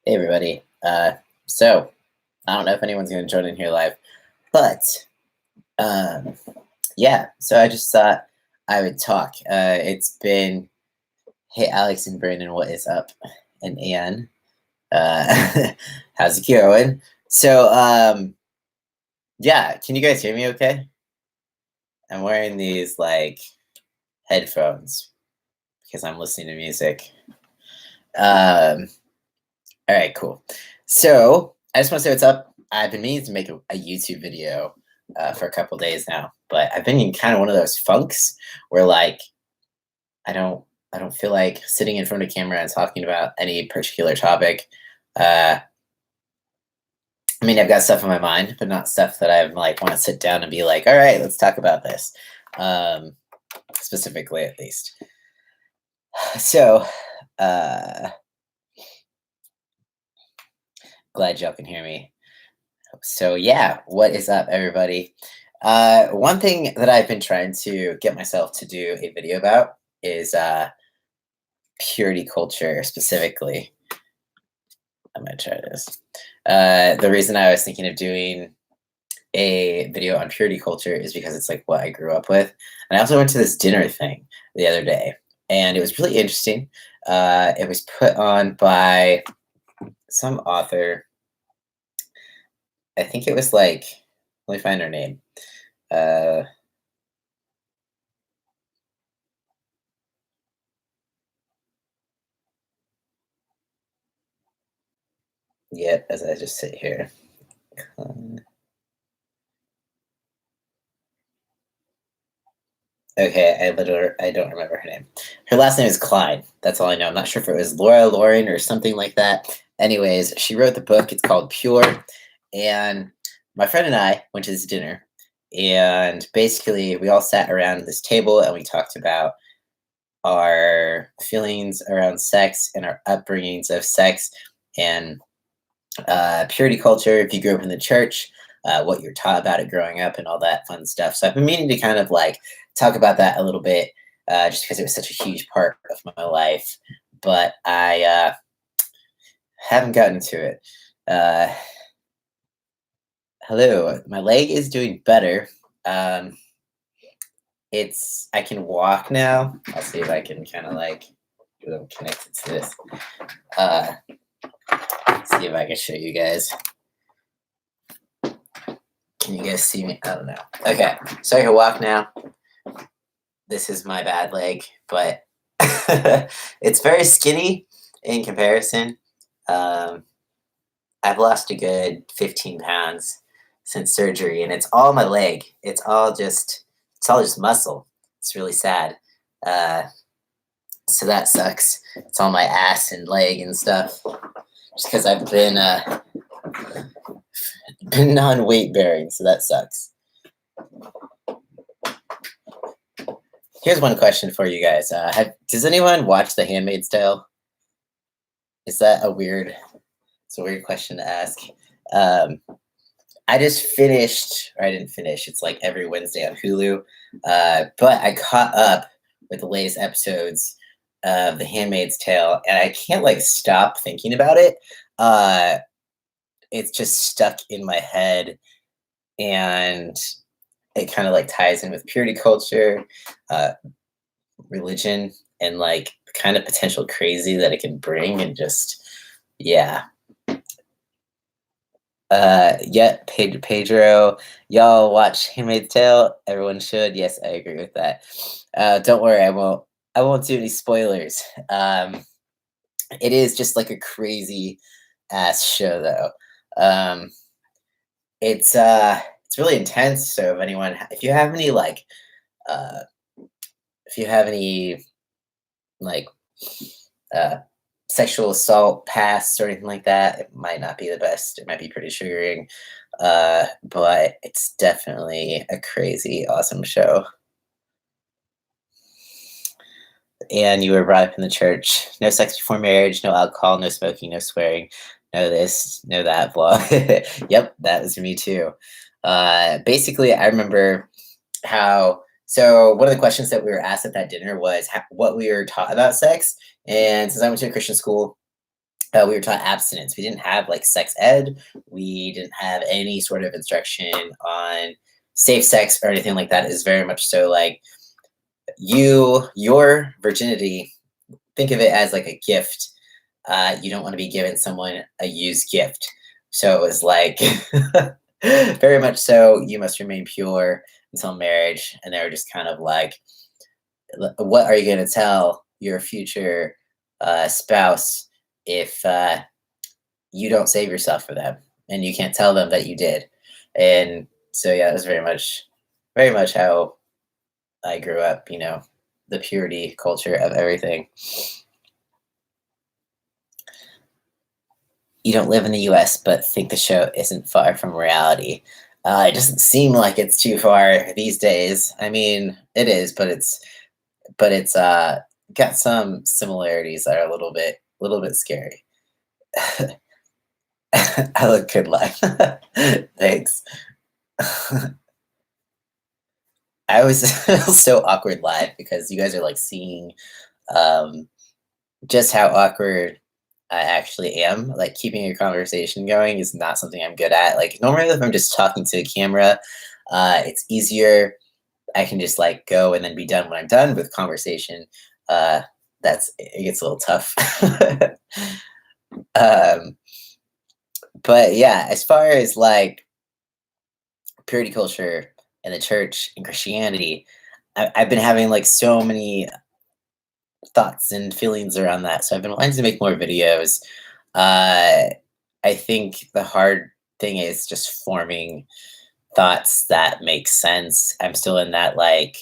Hey everybody. So I don't know if anyone's gonna join in here live, but um, yeah. So I just thought I would talk. It's been hey Alex and Brandon, what is up? And Anne, how's it going? So yeah, can you guys hear me? Okay, I'm wearing these like headphones because I'm listening to music. Um, all right, cool. So I just want to say what's up. I've been meaning to make a YouTube video for a couple days now, but I've been in kind of one of those funks where like I don't I don't feel like sitting in front of camera and talking about any particular topic. Uh, I mean, I've got stuff on my mind, but not stuff that I like want to sit down and be like, all right, let's talk about this. Um, Specifically, at least. So, uh, glad y'all can hear me. So yeah, what is up, everybody? One thing that I've been trying to get myself to do a video about is purity culture specifically. I'm gonna try this. The reason I was thinking of doing a video on purity culture is because it's like what I grew up with, and I also went to this dinner thing the other day, and it was really interesting. It was put on by some author. I think it was like, let me find her name. Uh, yep, as I just sit here. Okay, I don't remember her name. Her last name is Klein. That's all I know. I'm not sure if it was Laura Lauren or something like that. Anyways, she wrote the book. It's called Pure. And my friend and I went to this dinner. And basically, we all sat around this table and we talked about our feelings around sex and our upbringings of sex and purity culture. If you grew up in the church, what you're taught about it growing up and all that fun stuff. So I've been meaning to kind of like talk about that a little bit, just because it was such a huge part of my life. But I haven't gotten to it. Uh, Hello, my leg is doing better. Um, I can walk now. I'll see if I can kind of like connect it to this. Uh, See if I can show you guys. Can you guys see me? I don't know. Okay, so I can walk now. This is my bad leg, but it's very skinny in comparison. Um, I've lost a good 15 pounds since surgery, and it's all my leg. It's all just muscle. It's really sad. Uh, so that sucks. It's all my ass and leg and stuff. Just because I've been non-weight bearing, so that sucks. Here's one question for you guys. Does anyone watch The Handmaid's Tale? Is that it's a weird question to ask. Um, I just finished, or I didn't finish, it's like every Wednesday on Hulu. But I caught up with the latest episodes of The Handmaid's Tale, and I can't like stop thinking about it. Uh, it's just stuck in my head, and it kind of like ties in with purity culture, uh, religion, and like kind of potential crazy that it can bring, and just yeah. Yeah, Pedro, y'all watch Handmaid's Tale. Everyone should. Yes, I agree with that. Don't worry, I won't do any spoilers. It is just like a crazy ass show, though. Um, it's really intense. So if you have any like, uh, if you have any like uh, sexual assault past or anything like that, it might not be the best. It might be pretty triggering, but it's definitely a crazy, awesome show. And you were brought up in the church. No sex before marriage, no alcohol, no smoking, no swearing, no this, no that, blah. Yep, that was me too. Basically, I remember how So one of the questions that we were asked at that dinner was what we were taught about sex. And since I went to a Christian school, we were taught abstinence. We didn't have like sex ed. We didn't have any sort of instruction on safe sex or anything like that. Is very much so like your virginity. Think of it as like a gift. You don't want to be giving someone a used gift. So it was like very much so. You must remain pure until marriage, and they were just kind of like, what are you going to tell your future spouse if you don't save yourself for them and you can't tell them that you did? And so yeah, it was very much how I grew up, the purity culture of everything. You don't live in the US but think the show isn't far from reality. It doesn't seem like it's too far these days. I mean, it is, but it's got some similarities that are a little bit scary. I look good live. Thanks. I was so awkward live because you guys are like seeing um, just how awkward I actually am. Like keeping a conversation going is not something I'm good at. Like normally, if I'm just talking to a camera, it's easier. I can just like go and then be done when I'm done with conversation. Uh, it gets a little tough. um, but yeah, as far as like purity culture and the church and Christianity, I've been having like so many thoughts and feelings around that. So I've been wanting to make more videos. Uh, I think the hard thing is just forming thoughts that make sense. I'm still in that like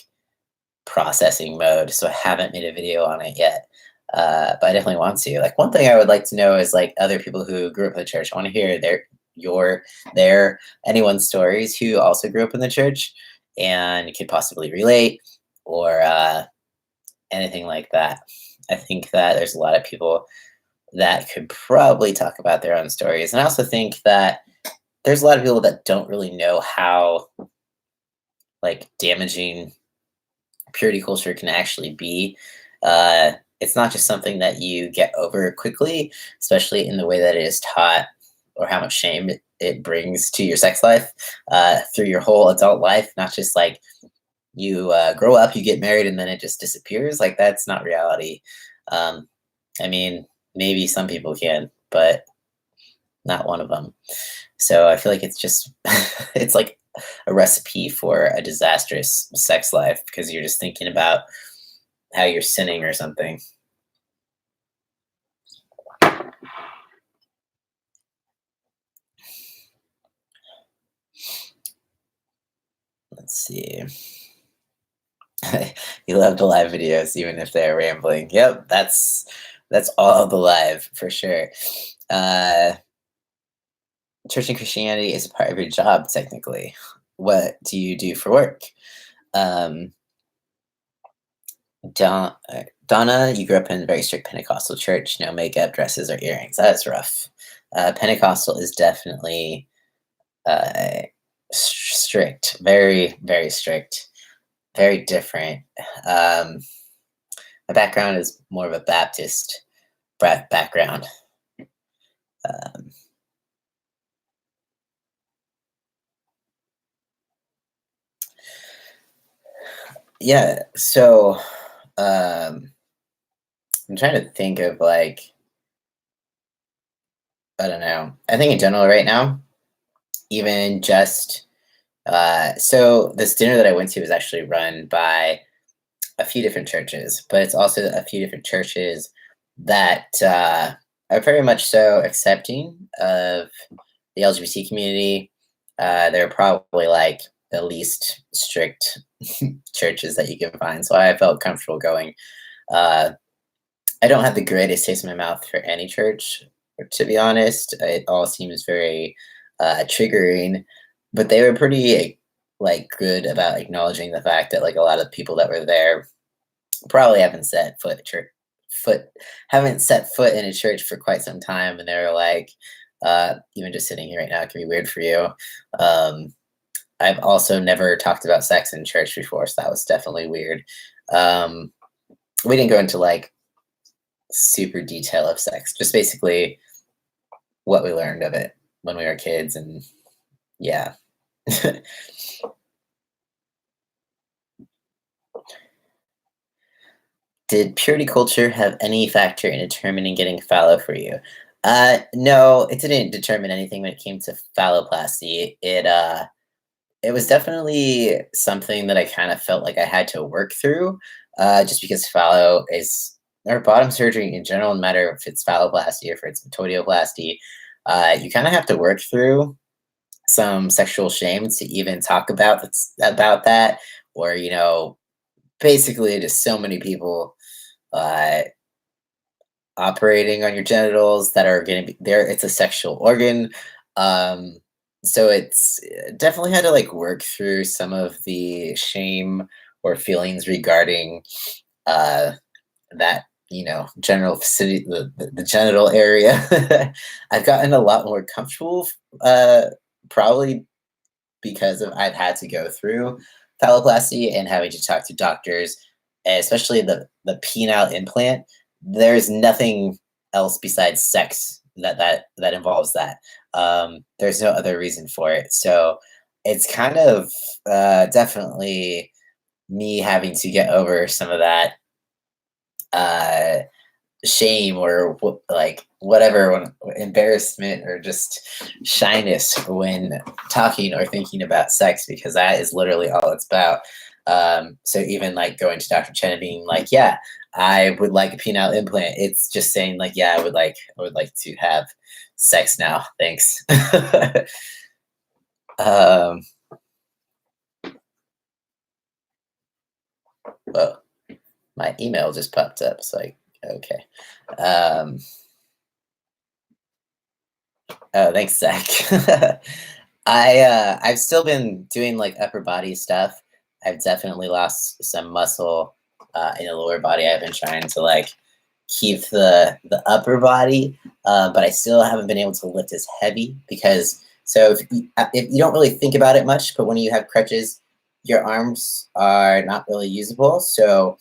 processing mode, so I haven't made a video on it yet. But I definitely want to. Like one thing I would like to know is like other people who grew up in the church. I want to hear their anyone's stories who also grew up in the church and could possibly relate or anything like that. I think that there's a lot of people that could probably talk about their own stories. And I also think that there's a lot of people that don't really know how like damaging purity culture can actually be. It's not just something that you get over quickly, especially in the way that it is taught, or how much shame it brings to your sex life through your whole adult life. Not just like you grow up, you get married, and then it just disappears. Like that's not reality. Um, I mean, maybe some people can, but not one of them. So I feel like it's just it's like a recipe for a disastrous sex life because you're just thinking about how you're sinning or something. Let's see. You love the live videos, even if they're rambling. Yep, that's all the live for sure. Uh, Church and Christianity is a part of your job, technically. What do you do for work? Um, Donna, you grew up in a very strict Pentecostal church, no makeup, dresses, or earrings. That's rough. Pentecostal is definitely uh, strict, very, very strict, very different. Um, my background is more of a Baptist background. Um, yeah, so I'm trying to think of like, I don't know. I think in general right now, even just so this dinner that I went to was actually run by a few different churches, but it's also a few different churches that are very much so accepting of the LGBT community. They're probably like the least strict churches that you can find. So I felt comfortable going. Uh, I don't have the greatest taste in my mouth for any church, to be honest. It all seems very triggering, but they were pretty like good about acknowledging the fact that like a lot of people that were there probably foot haven't set foot in a church for quite some time, and they were like, even just sitting here right now can be weird for you. Um, I've also never talked about sex in church before, so that was definitely weird. Um, we didn't go into like super detail of sex, just basically what we learned of it when we were kids, and yeah. Did purity culture have any factor in determining getting fallow for you? No, it didn't determine anything when it came to phalloplasty. It was definitely something that I kind of felt like I had to work through, just because phallo is or bottom surgery in general, no matter if it's phalloplasty or if it's metotioplasty, you kind of have to work through some sexual shame to even talk about that, or basically just so many people uh, operating on your genitals that are going to be there. It's a sexual organ. Um, so it's definitely had to like work through some of the shame or feelings regarding uh, that, general vicinity, the genital area. I've gotten a lot more comfortable, probably because of I've had to go through phalloplasty and having to talk to doctors, especially the penile implant. There's nothing else besides sex that involves that. There's no other reason for it, so it's kind of definitely me having to get over some of that uh, shame or like whatever embarrassment or just shyness when talking or thinking about sex, because that is literally all it's about. So even like going to Dr. Chen and being like, yeah, I would like a penile implant, it's just saying like, yeah, I would like to have sex now, thanks. um well, my email just popped up, so like, okay. um Oh, thanks, Zach. I've still been doing like upper body stuff. I've definitely lost some muscle in the lower body. I've been trying to like keep the upper body, but I still haven't been able to lift as heavy because if you don't really think about it much, but when you have crutches, your arms are not really usable. So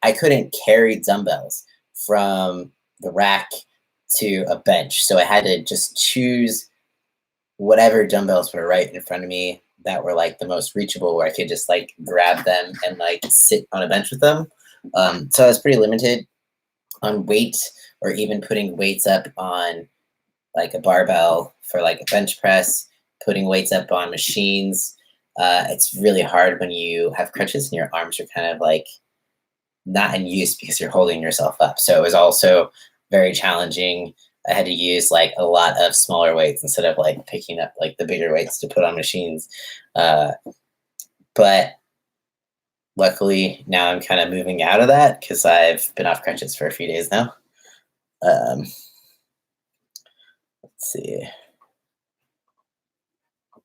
I couldn't carry dumbbells from the rack to a bench. So I had to just choose whatever dumbbells were right in front of me that were like the most reachable, where I could just like grab them and like sit on a bench with them. So I was pretty limited on weight, or even putting weights up on like a barbell for like a bench press, putting weights up on machines. It's really hard when you have crutches and your arms are kind of like not in use because you're holding yourself up. So it was also very challenging. I had to use like a lot of smaller weights instead of like picking up like the bigger weights to put on machines. Uh, but luckily now I'm kind of moving out of that because I've been off crutches for a few days now. Um, let's see.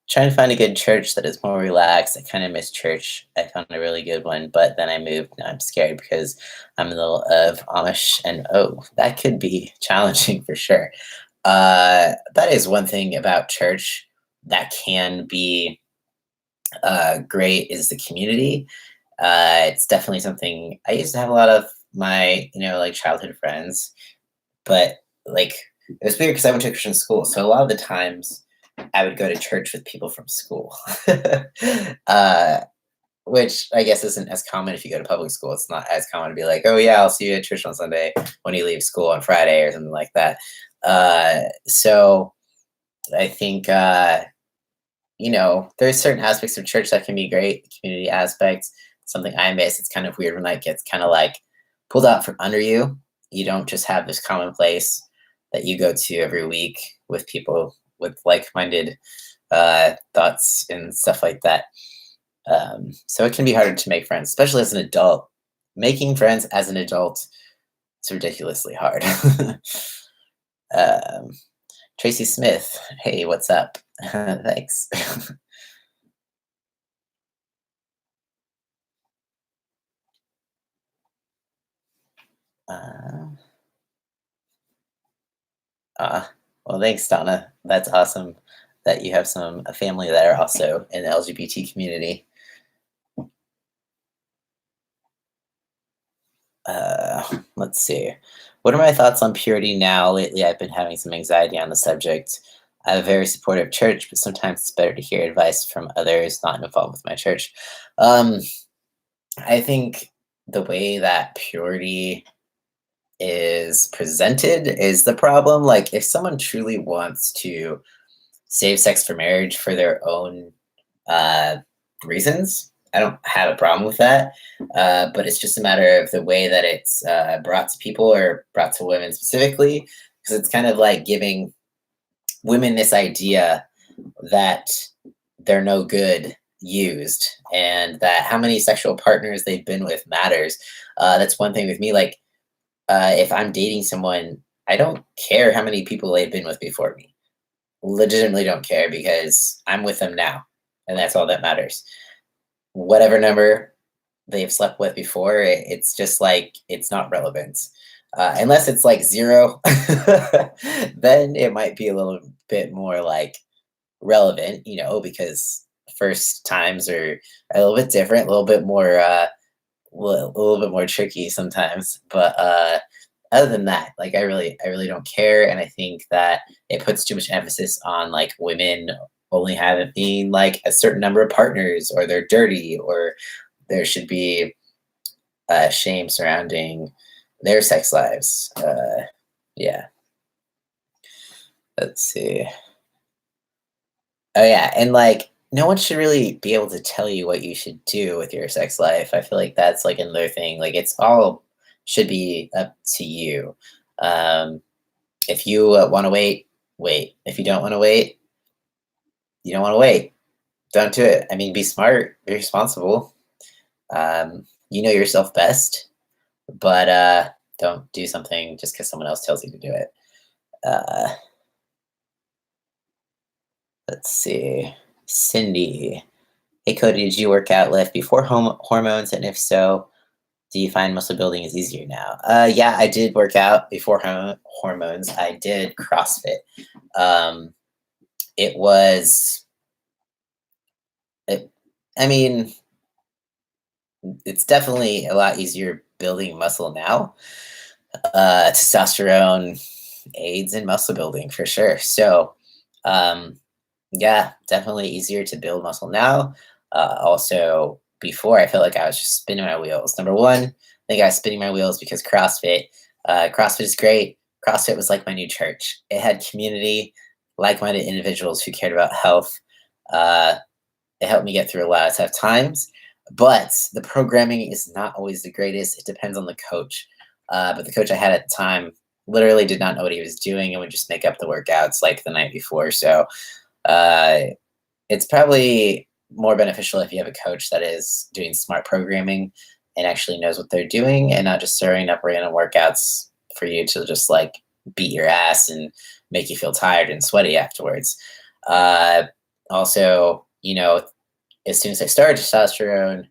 Trying to find a good church that is more relaxed. I kind of miss church. I found a really good one, but then I moved. Now I'm scared because I'm in the middle of Amish, and oh, that could be challenging for sure. That is one thing about church that can be great is the community. It's definitely something I used to have a lot of my like childhood friends, but like it was weird because I went to a Christian school, so a lot of the times I would go to church with people from school, uh, which I guess isn't as common if you go to public school. It's not as common to be like, "Oh yeah, I'll see you at church on Sunday" when you leave school on Friday or something like that. So I think there's certain aspects of church that can be great, community aspects. Something I miss. It's kind of weird when that gets kind of like pulled out from under you. You don't just have this common place that you go to every week with people with like-minded thoughts and stuff like that. So it can be harder to make friends, especially as an adult. Making friends as an adult is ridiculously hard. um, Tracy Smith, hey, what's up? Thanks. uh, uh, well, thanks, Donna. That's awesome. that you have a family that are also in the LGBT community. Let's see. What are my thoughts on purity now? Lately, I've been having some anxiety on the subject. I have a very supportive church, but sometimes it's better to hear advice from others not involved with my church. Um, I think the way that purity is presented is the problem. Like, if someone truly wants to save sex for marriage for their own uh, reasons, I don't have a problem with that. But it's just a matter of the way that it's brought to people or brought to women specifically, because it's kind of like giving women this idea that they're no good used and that how many sexual partners they've been with matters. That's one thing with me. Like, if I'm dating someone, I don't care how many people they've been with before me. Legitimately don't care because I'm with them now, and that's all that matters. Whatever number they've slept with before, it's just like it's not relevant. Unless it's like zero, then it might be a little bit more like relevant, because first times are a little bit different, a little bit more, a little bit more tricky sometimes. But other than that, like I really don't care, and I think that it puts too much emphasis on like women only having like a certain number of partners, or they're dirty, or there should be shame surrounding their sex lives. Yeah, let's see. Oh yeah, and like no one should really be able to tell you what you should do with your sex life. I feel like that's like another thing. Like it's all should be up to you. Um, if you want to wait, wait. If you don't want to wait, you don't want to wait. Don't do it. I mean, be smart, be responsible. You know yourself best, but don't do something just because someone else tells you to do it. Uh, let's see. Cindy. Hey Cody, did you work out lift before hormones? And if so, do you find muscle building is easier now? Yeah, I did work out before hormones. I did CrossFit. Um, it was, it, I mean, it's definitely a lot easier building muscle now. Testosterone aids in muscle building for sure. So, um, yeah, definitely easier to build muscle now. Also, before I felt like I was just spinning my wheels. Number one, I think I was spinning my wheels because CrossFit. CrossFit is great. CrossFit was like my new church. It had community, like-minded individuals who cared about health. Uh, it helped me get through a lot of tough times. But the programming is not always the greatest. It depends on the coach. But the coach I had at the time literally did not know what he was doing and would just make up the workouts like the night before. So uh, it's probably more beneficial if you have a coach that is doing smart programming and actually knows what they're doing and not just throwing up random workouts for you to just like beat your ass and make you feel tired and sweaty afterwards. Uh, Also, as soon as I started testosterone,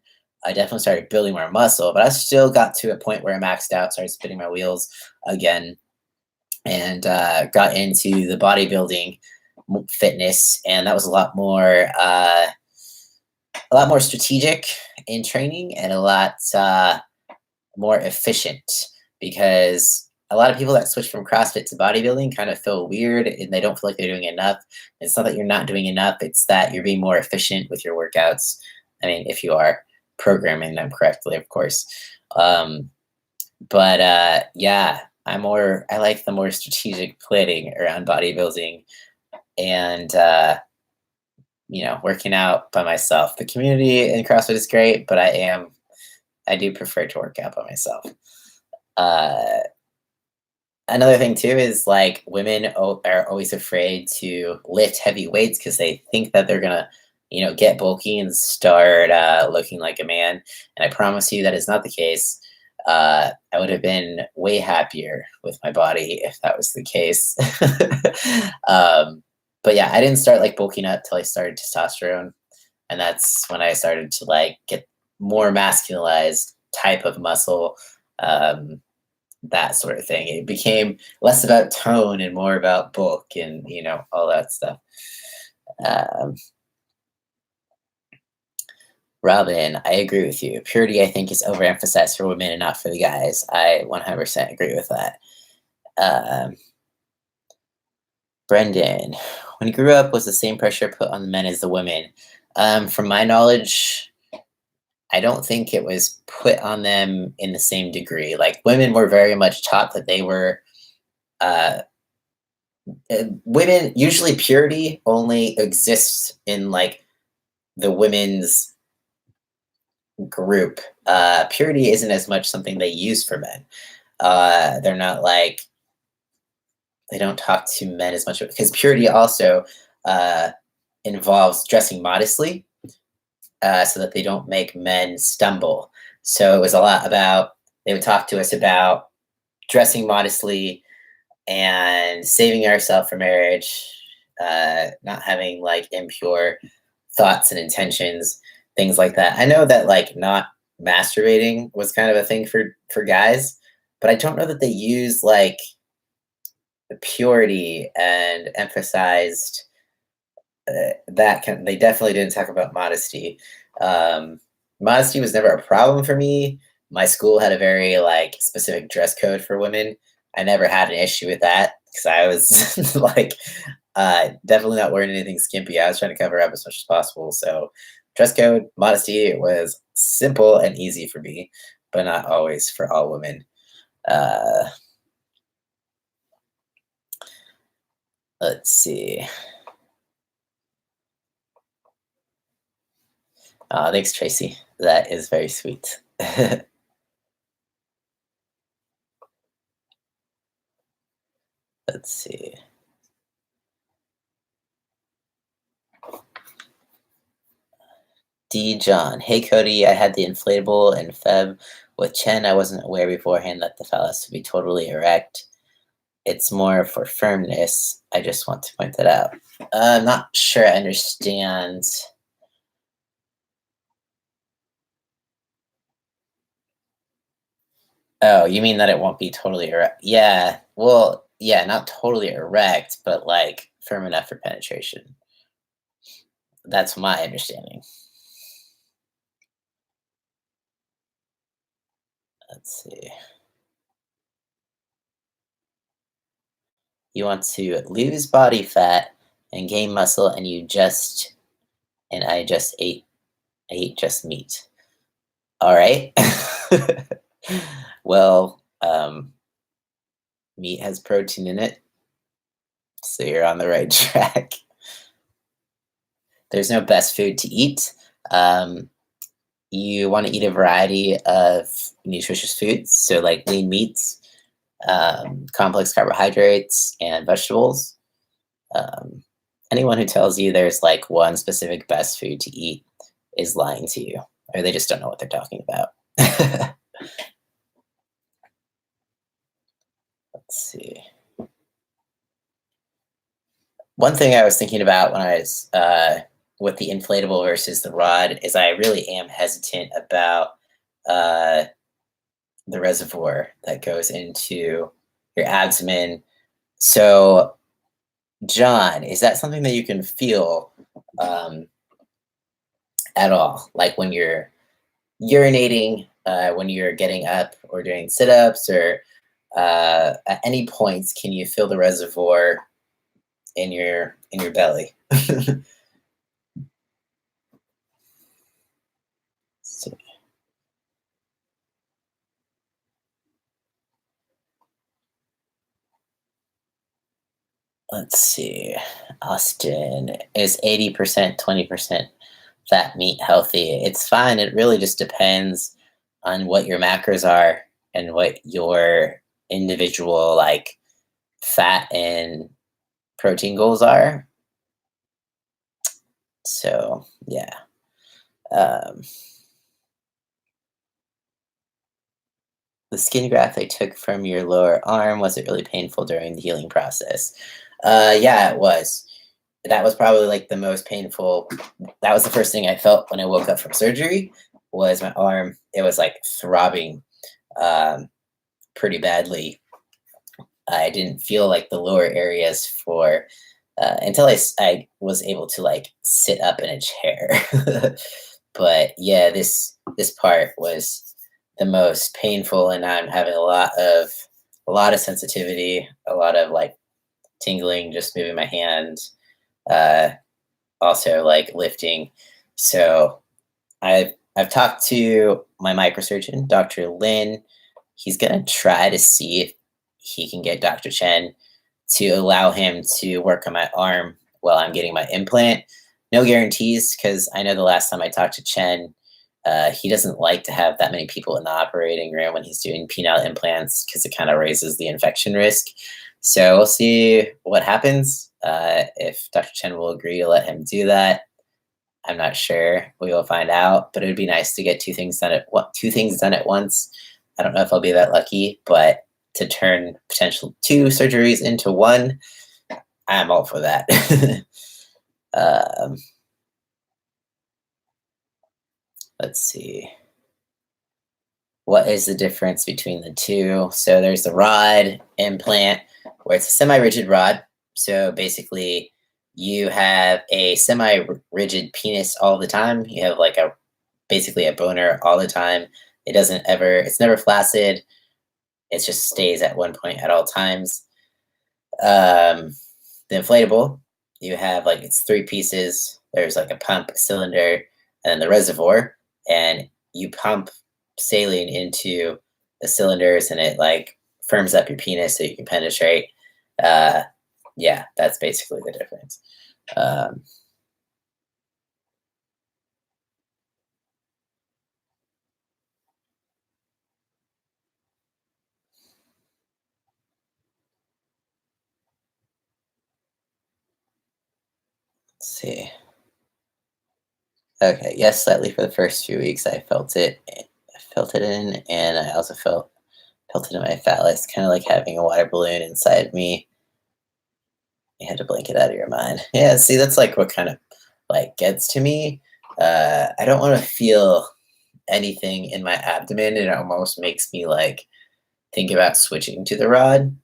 I definitely started building more muscle, but I still got to a point where I maxed out, started spinning my wheels again, and got into the bodybuilding fitness, and that was a lot more strategic in training and a lot more efficient because a lot of people that switch from CrossFit to bodybuilding kind of feel weird and they don't feel like they're doing enough. It's not that you're not doing enough, it's that you're being more efficient with your workouts. I mean, if you are programming them correctly, of course. Um, but yeah, I like the more strategic planning around bodybuilding and working out by myself. The community in CrossFit is great, but I do prefer to work out by myself. Uh, Another thing too is like women are always afraid to lift heavy weights because they think that they're gonna, get bulky and start looking like a man. And I promise you that is not the case. I would have been way happier with my body if that was the case. um, but yeah, I didn't start like bulking up till I started testosterone, and that's when I started to like get more masculinized type of muscle. Um, that sort of thing. It became less about tone and more about bulk and all that stuff. Um, Robin, I agree with you. Purity, I think, is overemphasized for women and not for the guys. I 100% agree with that. Um, Brendan, when you grew up, was the same pressure put on the men as the women? From my knowledge, I don't think it was put on them in the same degree. Like women were very much taught that they were uh, women. Usually, purity only exists in like the women's group. Purity isn't as much something they use for men. They're not like they don't talk to men as much because purity also uh, involves dressing modestly so that they don't make men stumble. So it was a lot about they would talk to us about dressing modestly and saving ourselves for marriage, not having like impure thoughts and intentions, things like that. I know that like not masturbating was kind of a thing for guys, but I don't know that they use like the purity and emphasized that can they definitely didn't talk about modesty. Um, Modesty was never a problem for me. My school had a very like specific dress code for women. I never had an issue with that because I was like definitely not wearing anything skimpy. I was trying to cover up as much as possible. So dress code, modesty was simple and easy for me, but not always for all women. Uh, let's see. Thanks, Tracy. That is very sweet. Let's see. D. John. Hey, Cody. I had the inflatable in Feb with Chen. I wasn't aware beforehand that the phallus would be totally erect. It's more for firmness. I just want to point that out. I'm not sure I understand. Oh, you mean that it won't be totally erect? Yeah. Well, yeah, not totally erect, but like firm enough for penetration. That's my understanding. Let's see. You want to lose body fat and gain muscle, and I just ate just meat. All right. Well, meat has protein in it, so you're on the right track. There's no best food to eat. Um, you want to eat a variety of nutritious foods, so like lean meats, complex carbohydrates, and vegetables. Um, Anyone who tells you there's like one specific best food to eat is lying to you, or they just don't know what they're talking about. Let's see. One thing I was thinking about when I was with the inflatable versus the rod is I really am hesitant about uh, the reservoir that goes into your abdomen. So, John, is that something that you can feel um, at all? Like when you're urinating, when you're getting up or doing sit ups, or at any points, can you feel the reservoir in your belly? So, let's see. Austin is 80%, 20% fat meat healthy. It's fine. It really just depends on what your macros are and what your individual like fat and protein goals are. So yeah. Um, the skin graft I took from your lower arm, was it really painful during the healing process? Yeah, it was. That was probably like the most painful. That was the first thing I felt when I woke up from surgery. Was my arm? It was like throbbing um, pretty badly. I didn't feel like the lower areas for until I was able to like sit up in a chair. But yeah, this part was the most painful, and I'm having a lot of sensitivity, a lot of like tingling, just moving my hand, uh, also like lifting. So I've talked to my microsurgeon, Dr. Lin. He's gonna try to see if he can get Dr. Chen to allow him to work on my arm while I'm getting my implant. No guarantees, because I know the last time I talked to Chen, he doesn't like to have that many people in the operating room when he's doing penile implants because it kind of raises the infection risk. So we'll see what happens. If Dr. Chen will agree to let him do that, I'm not sure. We will find out. But it would be nice to get two things done at once. I don't know if I'll be that lucky, but to turn potential two surgeries into one, I'm all for that. um, let's see. What is the difference between the two? So there's the rod implant, where it's a semi-rigid rod. So basically, you have a semi-rigid penis all the time. You have like a basically a boner all the time. It's never flaccid. It just stays at one point at all times. Um, the inflatable, you have like it's three pieces. There's like a pump, a cylinder, and then the reservoir, and you pump saline into the cylinders, and it like firms up your penis so you can penetrate. Uh, yeah, that's basically the difference. Um, let's see. Okay, yes, slightly for the first few weeks, I felt it in, and I also felt it in my phallus, kind of like having a water balloon inside me. You had to blink it out of your mind. Yeah, see, that's like what kind of like gets to me. I don't want to feel anything in my abdomen. It almost makes me like think about switching to the rod.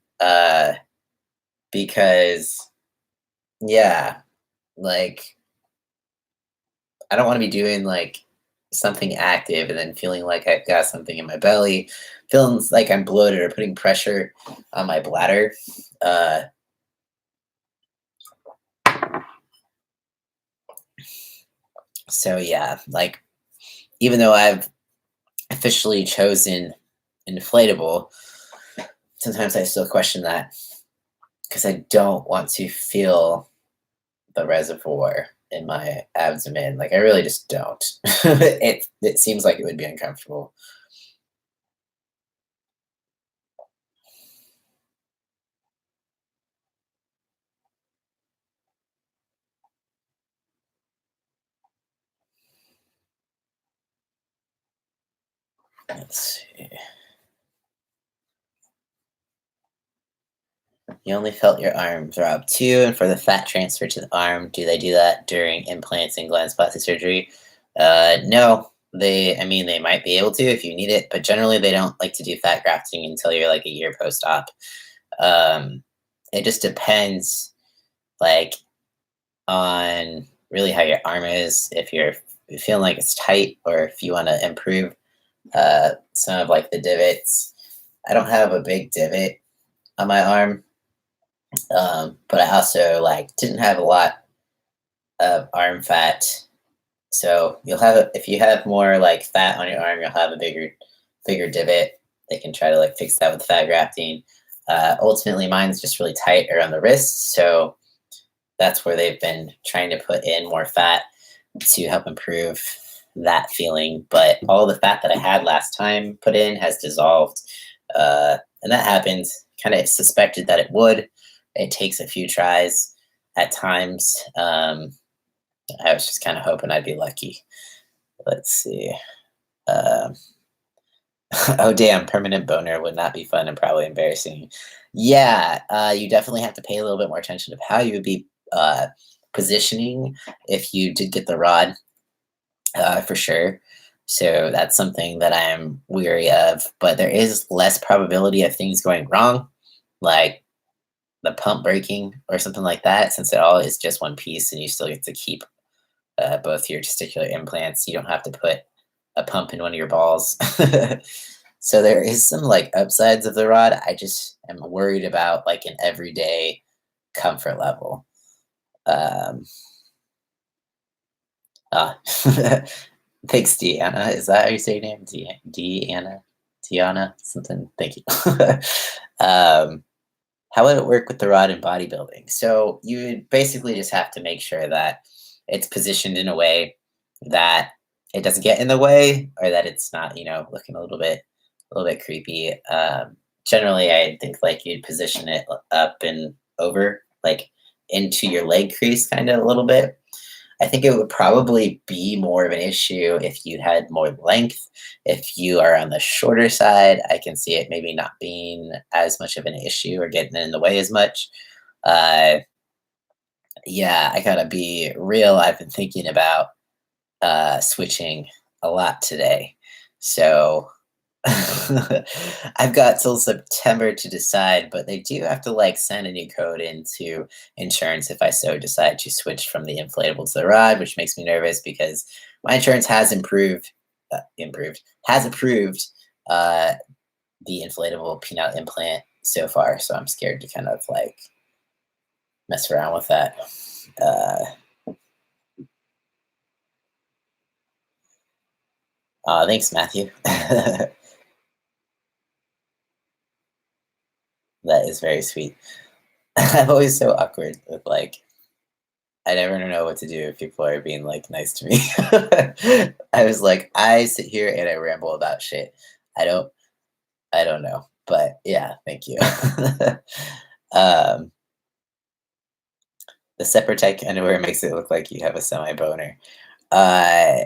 Because yeah, like I don't want to be doing like something active and then feeling like I've got something in my belly, feeling like I'm bloated or putting pressure on my bladder. Uh, so yeah, like even though I've officially chosen inflatable, sometimes I still question that because I don't want to feel the reservoir in my abdomen. Like I really just don't. It seems like it would be uncomfortable. Let's see. You only felt your arm throb too, and for the fat transfer to the arm, do they do that during implants and gland plastic surgery? No, I mean, they might be able to if you need it, but generally they don't like to do fat grafting until you're like a year post-op. Um, it just depends, like, on really how your arm is. If you're feeling like it's tight, or if you want to improve some of like the divots. I don't have a big divot on my arm, but I also like didn't have a lot of arm fat. So if you have more like fat on your arm, you'll have a bigger divot. They can try to like fix that with fat grafting. Ultimately, mine's just really tight around the wrist, so that's where they've been trying to put in more fat to help improve that feeling. But all the fat that I had last time put in has dissolved, and that happens. Kind of suspected that it would. It takes a few tries at times. I was just kind of hoping I'd be lucky. Let's see. Um, oh, damn. Permanent boner would not be fun and probably embarrassing. Yeah, you definitely have to pay a little bit more attention to how you would be positioning if you did get the rod, for sure. So that's something that I'm weary of. But there is less probability of things going wrong. Like the pump breaking or something like that, since it all is just one piece and you still get to keep both your testicular implants. You don't have to put a pump in one of your balls. So there is some like upsides of the rod. I just am worried about like an everyday comfort level. Um, ah, thanks, Deanna. Is that how you say your name? Deanna? Tiana? Something. Thank you. um, how would it work with the rod in bodybuilding? So you would basically just have to make sure that it's positioned in a way that it doesn't get in the way or that it's not, looking a little bit creepy. Generally, I think like you'd position it up and over, like into your leg crease, kind of a little bit. I think it would probably be more of an issue if you had more length. If you are on the shorter side, I can see it maybe not being as much of an issue or getting in the way as much. Uh, yeah, I gotta be real. I've been thinking about switching a lot today. So I've got till September to decide, but they do have to like send a new code into insurance if I so decide to switch from the inflatable to the rod, which makes me nervous because my insurance has has approved uh, the inflatable penile implant so far. So I'm scared to kind of like mess around with that. Uh, thanks, Matthew. That is very sweet. I'm always so awkward with like I never know what to do if people are being like nice to me. I was like, I sit here and I ramble about shit. I don't I don't know. But yeah, thank you. um the separate tech underwear makes it look like you have a semi boner. Uh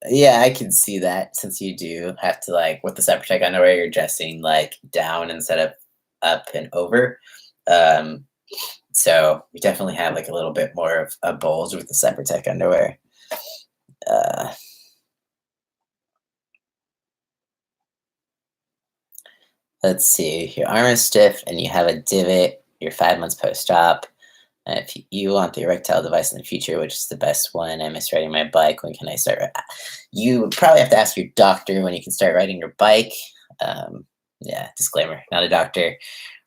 yeah, I can see that since you do have to like with the separate tech underwear, you're dressing like down instead of up and over. Um So we definitely have like a little bit more of a bulge with the separate tech underwear. Uh, let's see. Your arm is stiff and you have a divot. You're 5 months post-op. And if you want the erectile device in the future, which is the best one, I miss riding my bike. When can I start? You probably have to ask your doctor when you can start riding your bike. Um, yeah, disclaimer, not a doctor.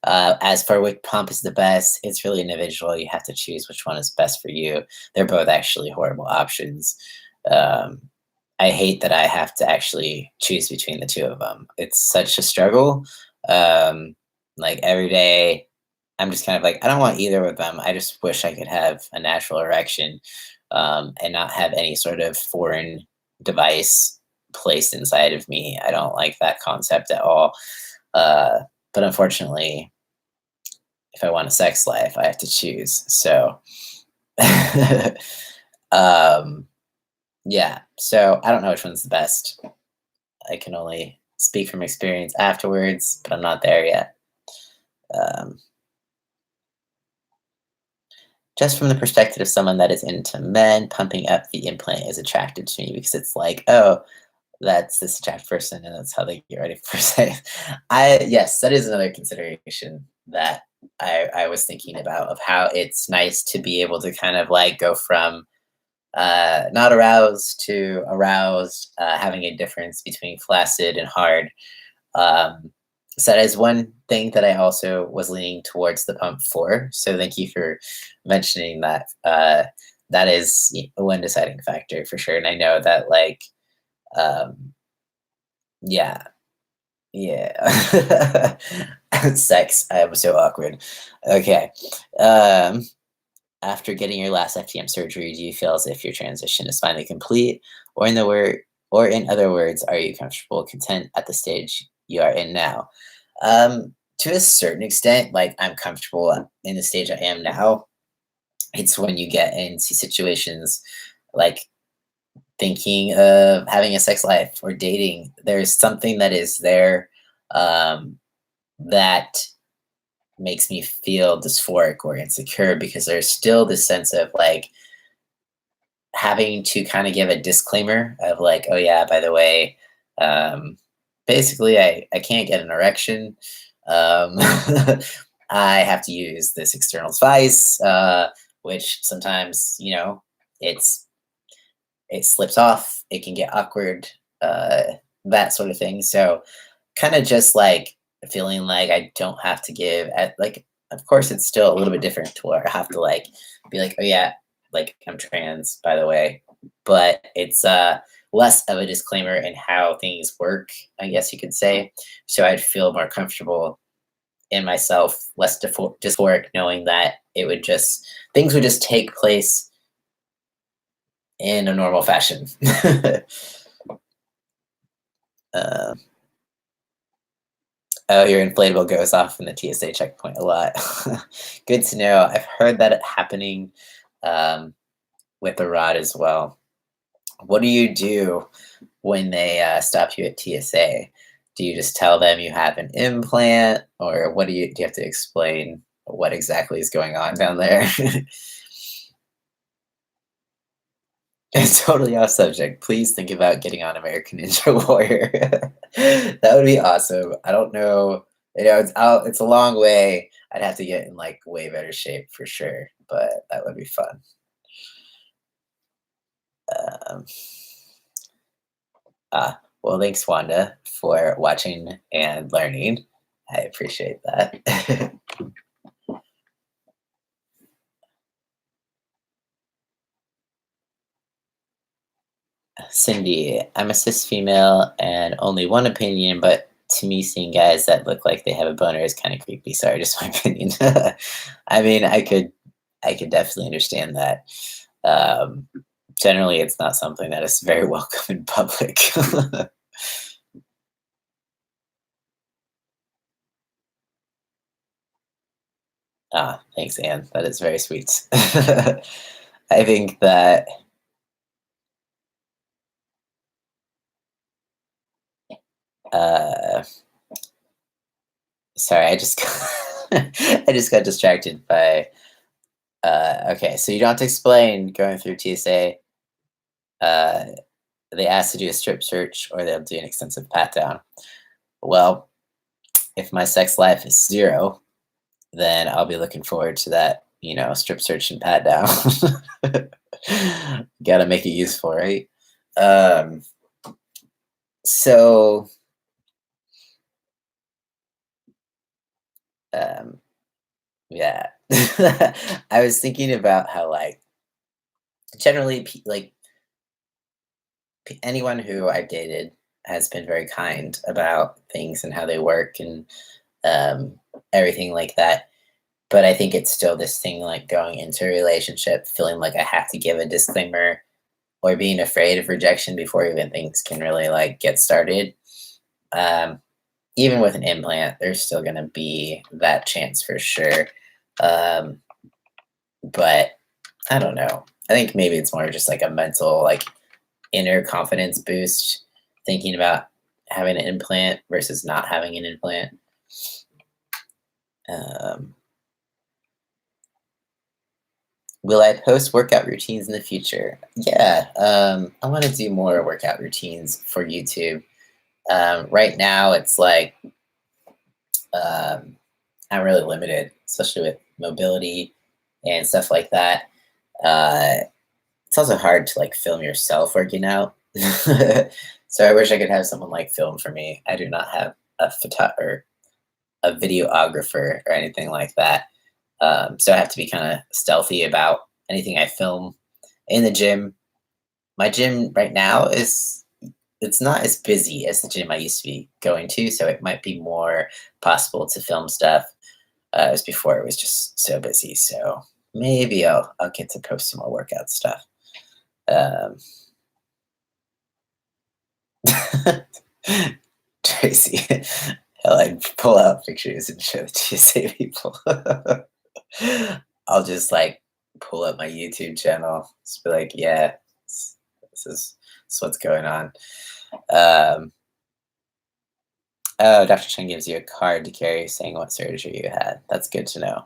As for which pump is the best, it's really individual. You have to choose which one is best for you. They're both actually horrible options. Um, I hate that I have to actually choose between the two of them. It's such a struggle. Like every day, I'm just kind of like, I don't want either of them. I just wish I could have a natural erection and not have any sort of foreign device placed inside of me. I don't like that concept at all. Uh, but unfortunately, if I want a sex life, I have to choose. So, um, yeah. So I don't know which one's the best. I can only speak from experience afterwards, but I'm not there yet. Um, just from the perspective of someone that is into men, pumping up the implant is attractive to me because it's like, oh, that's this attractive person, and that's how they get ready for sex. I yes, that is another consideration that I was thinking about of how it's nice to be able to kind of like go from not aroused to aroused, having a difference between flaccid and hard. Um, so that is one thing that I also was leaning towards the pump for. So thank you for mentioning that. That is one deciding factor for sure. And I know that like, um, yeah, yeah. Sex. I was so awkward. Okay. Um, After getting your last FTM surgery, do you feel as if your transition is finally complete, or or in other words, are you comfortable, content at the stage you are in now? To a certain extent, like I'm comfortable in the stage I am now. It's when you get into situations like thinking of having a sex life or dating, there's something that is there um, that makes me feel dysphoric or insecure because there's still this sense of like having to kind of give a disclaimer of like, oh yeah, by the way, um, basically I can't get an erection. Um, I have to use this external device, which sometimes, it's it slips off, it can get awkward, uh, that sort of thing. So kind of just like feeling like I don't have to give at like of course it's still a little bit different to where I have to like be like, oh yeah, like I'm trans, by the way. But it's less of a disclaimer in how things work, I guess you could say. So I'd feel more comfortable in myself, less dysphoric, knowing that it would just things would just take place in a normal fashion. uh, Oh, your inflatable goes off in the TSA checkpoint a lot. Good to know. I've heard that it happening um, with the rod as well. What do you do when they stop you at TSA? Do you just tell them you have an implant, or what do you have to explain what exactly is going on down there? It's totally off subject. Please think about getting on American Ninja Warrior. That would be awesome. I don't know. It's a long way. I'd have to get in like way better shape for sure, but that would be fun. Um, well, thanks, Wanda, for watching and learning. I appreciate that. Cindy, I'm a cis female and only one opinion, but to me, seeing guys that look like they have a boner is kind of creepy. Sorry, just my opinion. I mean, I could definitely understand that. Um, Generally, it's not something that is very welcome in public. Thanks, Anne. That is very sweet. I think that uh, sorry, I just I just got distracted by okay, so you don't have to explain going through TSA. Uh, they ask to do a strip search or they'll do an extensive pat down. Well, if my sex life is zero, then I'll be looking forward to that, strip search and pat down. Gotta make it useful, right? Um, so um, yeah. I was thinking about how like generally anyone who I've dated has been very kind about things and how they work and um, everything like that. But I think it's still this thing like going into a relationship, feeling like I have to give a disclaimer or being afraid of rejection before even things can really like get started. Um, Even with an implant, there's still going to be that chance for sure. Um, but I don't know. I think maybe it's more just like a mental, like inner confidence boost, thinking about having an implant versus not having an implant. Um, will I post workout routines in the future? Yeah, I want to do more workout routines for YouTube. Right now, it's like um, I'm really limited, especially with mobility and stuff like that. Uh, it's also hard to like film yourself working out. So I wish I could have someone like film for me. I do not have or a videographer or anything like that. So I have to be kind of stealthy about anything I film in the gym. My gym right now is it's not as busy as the gym I used to be going to, so it might be more possible to film stuff. As before, it was just so busy. So maybe I'll get to post some more workout stuff. Um, Tracy, I'll like pull out pictures and show it to TSA people. I'll just like pull up my YouTube channel. Just be like, yeah, this is what's going on. Um, oh, Dr. Chen gives you a card to carry saying what surgery you had. That's good to know.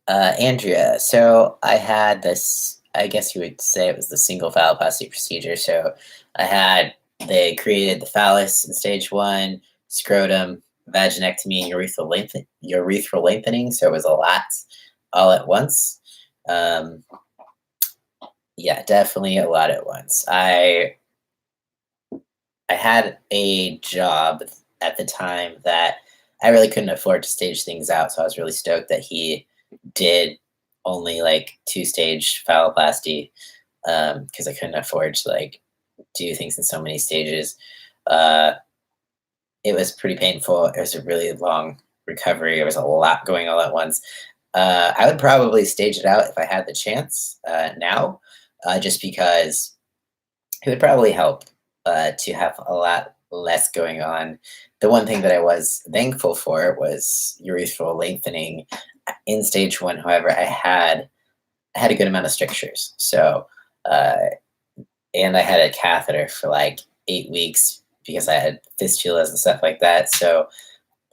Andrea, so I had this, I guess you would say it was the single phalloplasty procedure. So I had They created the phallus in stage one, scrotum, vaginectomy, and urethral lengthening. So it was a lot all at once. Um, yeah, definitely a lot at once. I had a job at the time that I really couldn't afford to stage things out, so I was really stoked that he did only like two-stage phalloplasty because I couldn't afford to like do things in so many stages. Uh, it was pretty painful. It was a really long recovery. There was a lot going all at once. I would probably stage it out if I had the chance now, just because it would probably help to have a lot less going on. The one thing that I was thankful for was urethral lengthening in stage one. However, I had a good amount of strictures. So, uh, and I had a catheter for like 8 weeks because I had fistulas and stuff like that. So,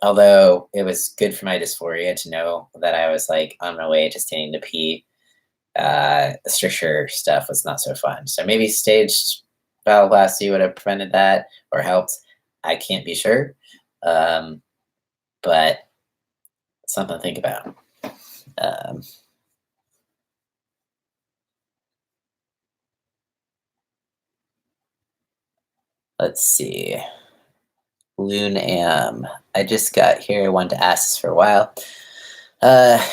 although it was good for my dysphoria to know that I was like on my way to standing to pee, the stricture stuff was not so fun. So maybe staged valvoplasty would have prevented that or helped. I can't be sure, um, but something to think about. Um, let's see. Loon Am. I just got here. I wanted to ask this for a while. Uh,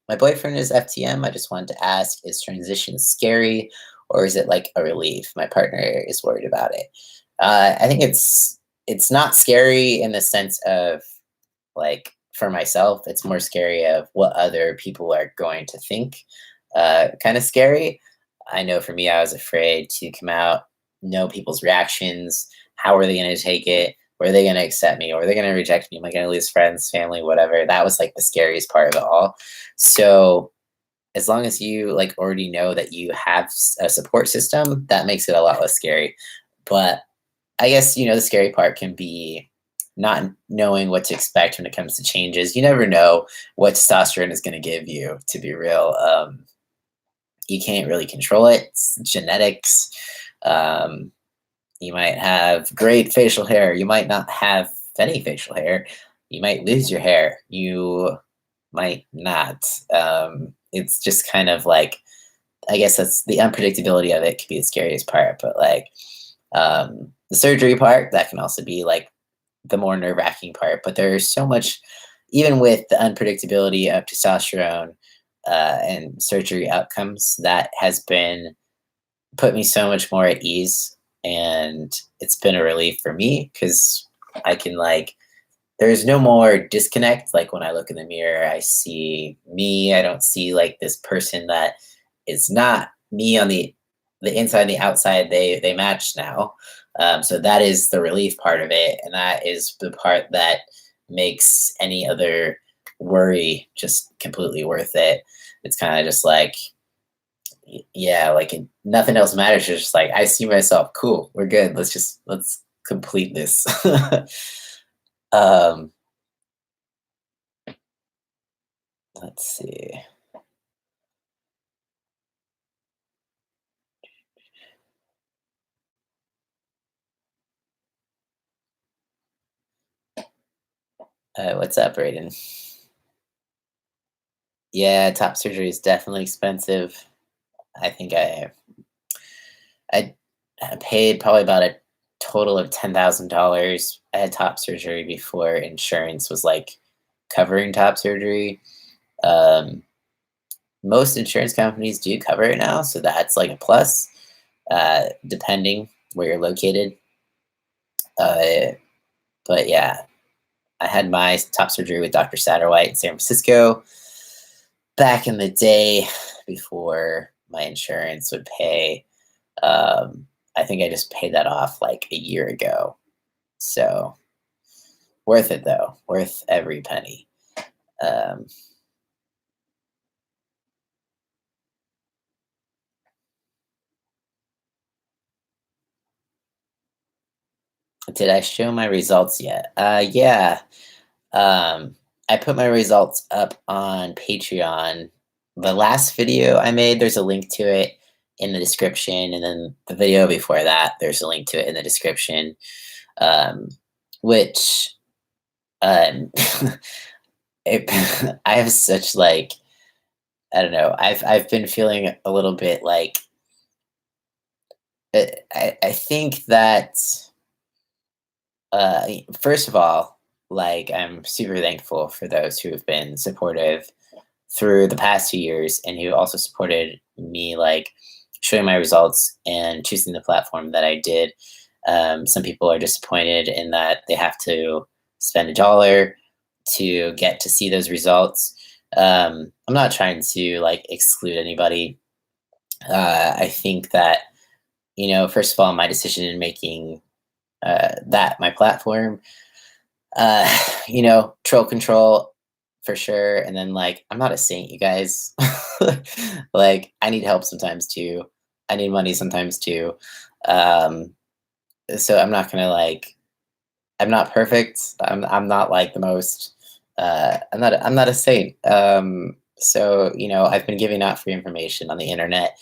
my boyfriend is FTM. I just wanted to ask, is transition scary or is it like a relief? My partner is worried about it. I think it's not scary in the sense of like for myself, it's more scary of what other people are going to think. Kind of scary. I know for me, I was afraid to come out, know people's reactions. How are they going to take it? Were they going to accept me? Or are they going to reject me? Am I going to lose friends, family, whatever? That was like the scariest part of it all. So as long as you like already know that you have a support system, that makes it a lot less scary. But I guess, the scary part can be not knowing what to expect when it comes to changes. You never know what testosterone is going to give you, to be real. You can't really control it. It's genetics. Um, you might have great facial hair. You might not have any facial hair. You might lose your hair. You might not. It's just kind of like, I guess that's the unpredictability of it could be the scariest part. But like the surgery part, that can also be like the more nerve wracking part. But there's so much, even with the unpredictability of testosterone and surgery outcomes, that has been put me so much more at ease. And it's been a relief for me because I can like, there's no more disconnect. Like when I look in the mirror, I see me. I don't see like this person that is not me on the inside and the outside. They match now. So that is the relief part of it, and that is the part that makes any other worry just completely worth it. It's kind of just like, yeah, like nothing else matters. It's just like I see myself. Cool, we're good. Let's complete this. um, let's see. What's up, Brayden? Yeah, top surgery is definitely expensive. I think I paid probably about a total of $10,000. I had top surgery before insurance was like covering top surgery. Um, Most insurance companies do cover it now, so that's like a plus, depending where you're located. Uh, but yeah, I had my top surgery with Dr. Satterwhite in San Francisco back in the day before my insurance would pay. I think I just paid that off like a year ago. So worth it though, worth every penny. Um, did I show my results yet? Yeah. I put my results up on Patreon. The last video I made, there's a link to it. in the description, and then the video before that, there's a link to it in the description. Um, which um, it, I have such like I don't know. I've been feeling a little bit like I think that first of all, like I'm super thankful for those who have been supportive through the past 2 years and who also supported me, like showing my results and choosing the platform that I did. Some people are disappointed in that they have to spend $1 to get to see those results. I'm not trying to like exclude anybody. I think that, first of all, my decision in making that my platform, uh, troll control for sure. And then like, I'm not a saint, you guys. Like, I need help sometimes too. I need money sometimes too. Um, so I'm not gonna like, I'm not perfect. I'm not like the most. I'm not a saint. So I've been giving out free information on the internet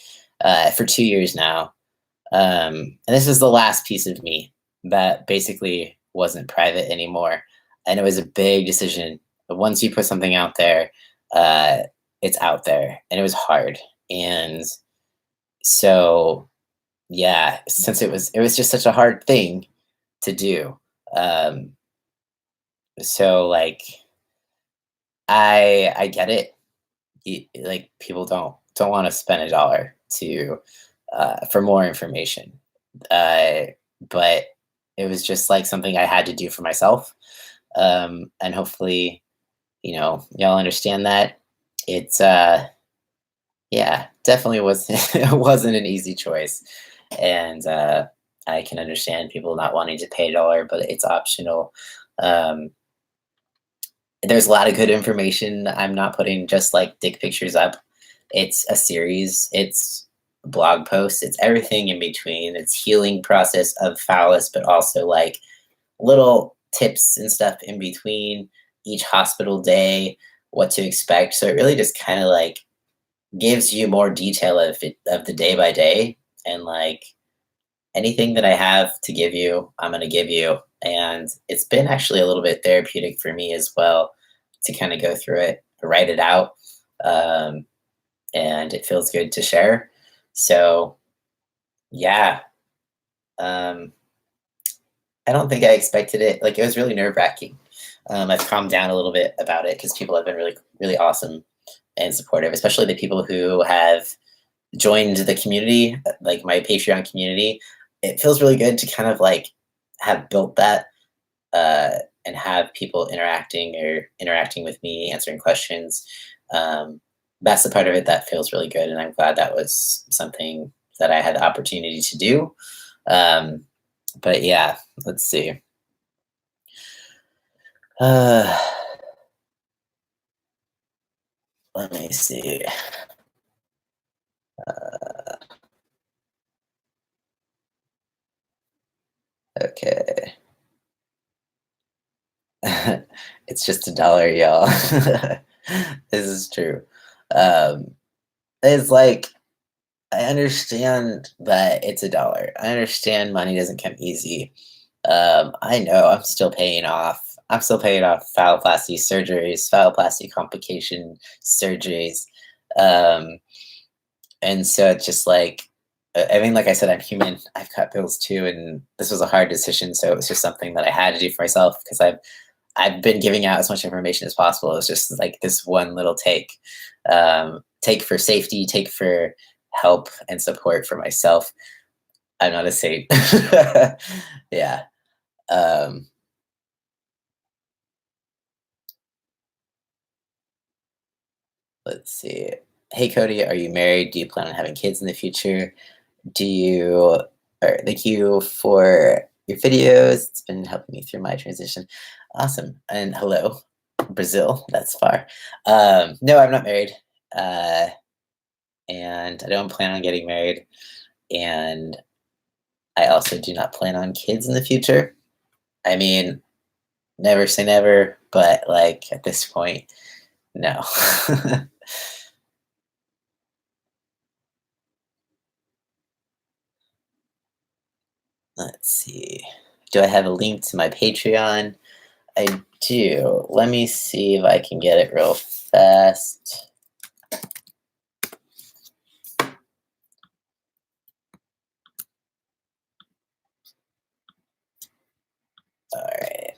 for 2 years now. And this is the last piece of me that basically wasn't private anymore. And it was a big decision. But once you put something out there, uh, it's out there. And it was hard. And so, yeah, since it was just such a hard thing to do. Um, so like I get it. Like people don't want to spend $1 to for more information. Uh, but it was just like something I had to do for myself. And hopefully, y'all understand that. It's yeah, definitely was it wasn't an easy choice. And I can understand people not wanting to pay $1, but it's optional. Um, there's a lot of good information. I'm not putting just like dick pictures up. It's a series, it's blog posts, it's everything in between. It's healing process of phallus, but also like little tips and stuff in between each hospital day, what to expect. So it really just kind of like gives you more detail of the day by day, and like anything that I have to give you, I'm going to give you. And it's been actually a little bit therapeutic for me as well to kind of go through it, write it out. Um, and it feels good to share. So, yeah, um, I don't think I expected it. Like, it was really nerve wracking. I've calmed down a little bit about it because people have been really, really awesome and supportive, especially the people who have joined the community, like my Patreon community. It feels really good to kind of like have built that and have people interacting with me, answering questions. Um, that's the part of it that feels really good, and I'm glad that was something that I had the opportunity to do. Um, but yeah, let's see. Uh, let me see. Uh, okay. It's just $1, y'all. This is true. Um, it's like I understand that it's $1. I understand money doesn't come easy. I know I'm still paying off phalloplasty surgeries, phalloplasty complication surgeries. Um, and so it's just like, I mean, like I said, I'm human. I've got bills too, and this was a hard decision. So it was just something that I had to do for myself because I've been giving out as much information as possible. It was just like this one little take, take for safety, take for help and support for myself. I'm not a saint. Yeah. Um, let's see. Hey Cody, are you married? Do you plan on having kids in the future? Do you or thank you for your videos. It's been helping me through my transition. Awesome. And hello, Brazil. That's far. No, I'm not married. Uh, and I don't plan on getting married. And I also do not plan on kids in the future. I mean, never say never, but like at this point, no. Let's see. Do I have a link to my Patreon? I do. Let me see if I can get it real fast. All right.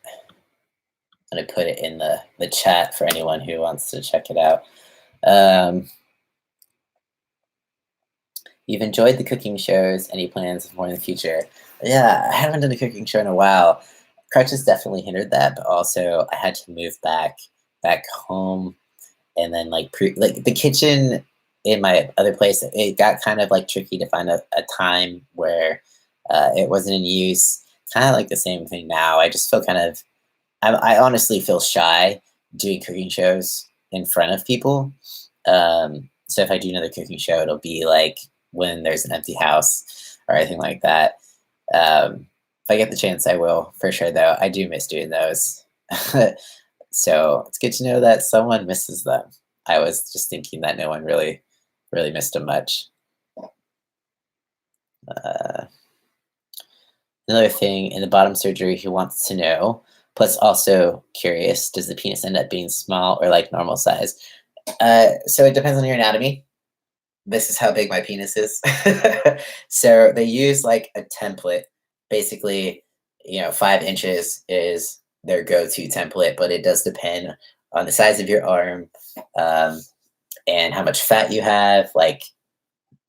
I'm going to put it in the chat for anyone who wants to check it out. Um, you've enjoyed the cooking shows. Any plans for more in the future? Yeah, I haven't done a cooking show in a while. Crutches definitely hindered that, but also I had to move back home, and then like the kitchen in my other place, it got kind of like tricky to find a time where it wasn't in use. Kind of like the same thing now. I just feel kind of I honestly feel shy doing cooking shows in front of people. So if I do another cooking show, it'll be like when there's an empty house or anything like that. If I get the chance, I will for sure. Though I do miss doing those, so it's good to know that someone misses them. I was just thinking that no one really missed them much. Uh, Another thing in the bottom surgery, he wants to know. Plus, also curious: does the penis end up being small or like normal size? So it depends on your anatomy. This is how big my penis is. So they use like a template. Basically, 5 inches is their go-to template, but it does depend on the size of your arm, um, and how much fat you have. Like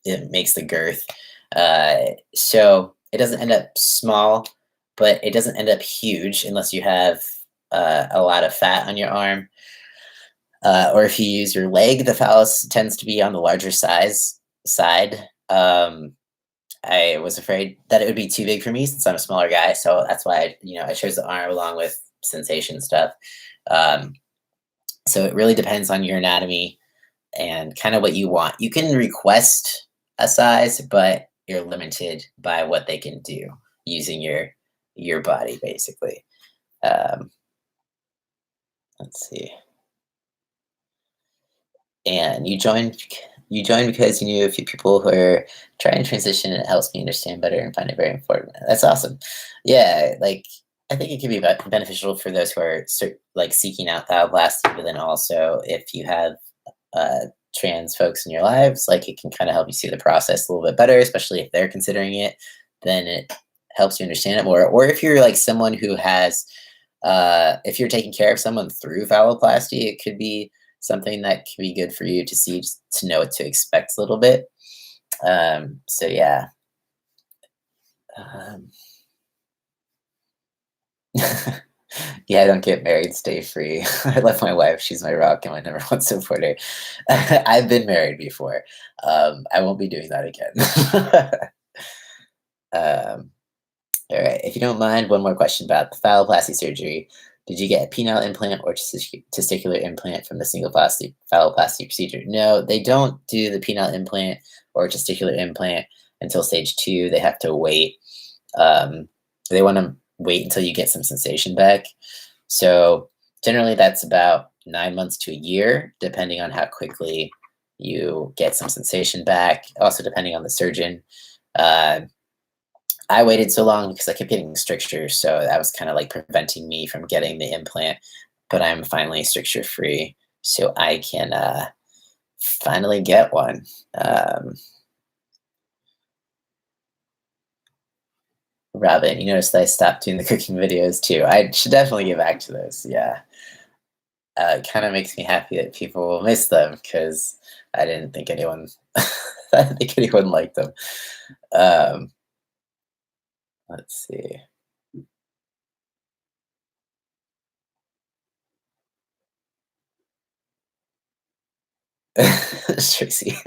it makes the girth. So it doesn't end up small, but it doesn't end up huge unless you have a lot of fat on your arm. Or if you use your leg, the phallus tends to be on the larger side. I was afraid that it would be too big for me since I'm a smaller guy, so that's why I chose the arm along with sensation stuff. Um, so it really depends on your anatomy and kind of what you want. You can request a size, but you're limited by what they can do using your body, basically. Um, let's see. And you joined because you knew a few people who are trying to transition, and it helps me understand better and find it very important. That's awesome. Yeah, like I think it can be beneficial for those who are like seeking out thyloplasty, but then also if you have uh, trans folks in your lives, like it can kind of help you see the process a little bit better, especially if they're considering it. Then it helps you understand it more. Or if you're like someone who has, if you're taking care of someone through phalloplasty, it could be something that can be good for you to see, just to know what to expect a little bit. So yeah. Um, yeah, don't get married, stay free. I love my wife. She's my rock and my number one supporter. I've been married before. I won't be doing that again. um, all right. If you don't mind, one more question about the phalloplasty surgery. Did you get a penile implant or testicular implant from the single phalloplasty procedure? No, they don't do the penile implant or testicular implant until stage 2. They have to wait. Um, they want to wait until you get some sensation back. So generally, that's about 9 months to a year, depending on how quickly you get some sensation back. Also, depending on the surgeon. Uh, I waited so long because I kept getting strictures, so that was kind of like preventing me from getting the implant. But I'm finally stricture free, so I can finally get one. Robin, you noticed that I stopped doing the cooking videos too. I should definitely get back to those. Yeah, it kind of makes me happy that people will miss them because I didn't think anyone, I didn't think anyone liked them. Um, let's see. Tracy.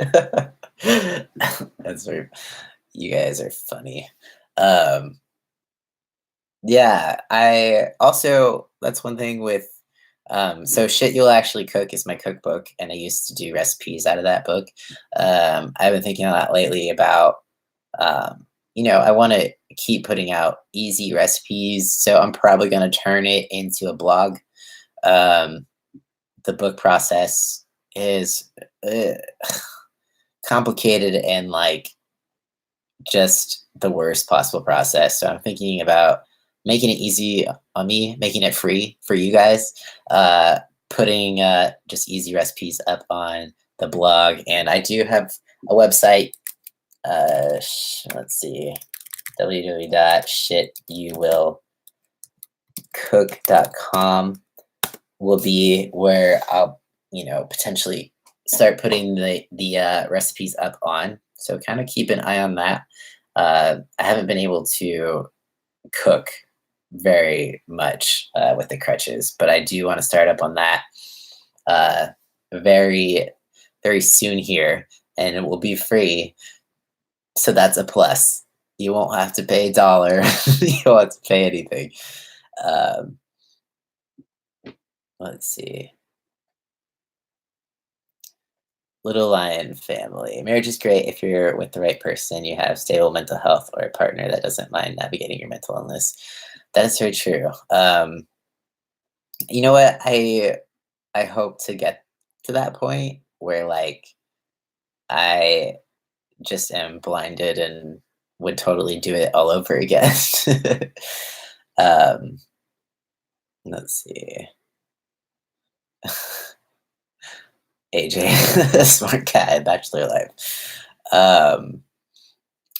That's very, you guys are funny. Um, yeah, I also, that's one thing with, so Shit You'll Actually Cook is my cookbook, and I used to do recipes out of that book. I've been thinking a lot lately about, I want to keep putting out easy recipes, so I'm probably going to turn it into a blog. Um, the book process is uh, complicated and like just the worst possible process. So I'm thinking about making it easy on me, making it free for you guys, uh, putting just easy recipes up on the blog. And I do have a website. Let's see, www.shityouwillcook.com will be where I'll, potentially start putting the recipes up on. So kind of keep an eye on that. I haven't been able to cook very much with the crutches, but I do want to start up on that uh, very, very soon here, and it will be free. So that's a plus. You won't have to pay a dollar. You don't have to pay anything. Um, let's see. Little Lion family. Marriage is great if you're with the right person, you have stable mental health, or a partner that doesn't mind navigating your mental illness. That is very true. You know what? I hope to get to that point where like I just am blinded and would totally do it all over again. um, let's see. AJ, smart guy, bachelor life. Um,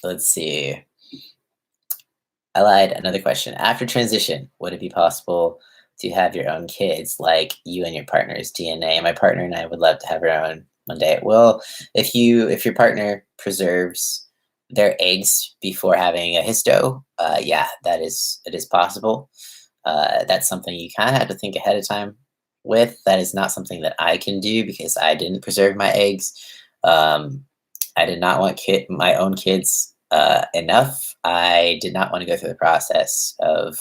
let's see. I lied. Another question. After transition, would it be possible to have your own kids, like you and your partner's DNA? My partner and I would love to have our own one day. Well, if your partner preserves their eggs before having a histo, yeah, it is possible. That's something you kind of have to think ahead of time with. That is not something that I can do because I didn't preserve my eggs. Um, I did not want my own kids enough. I did not want to go through the process of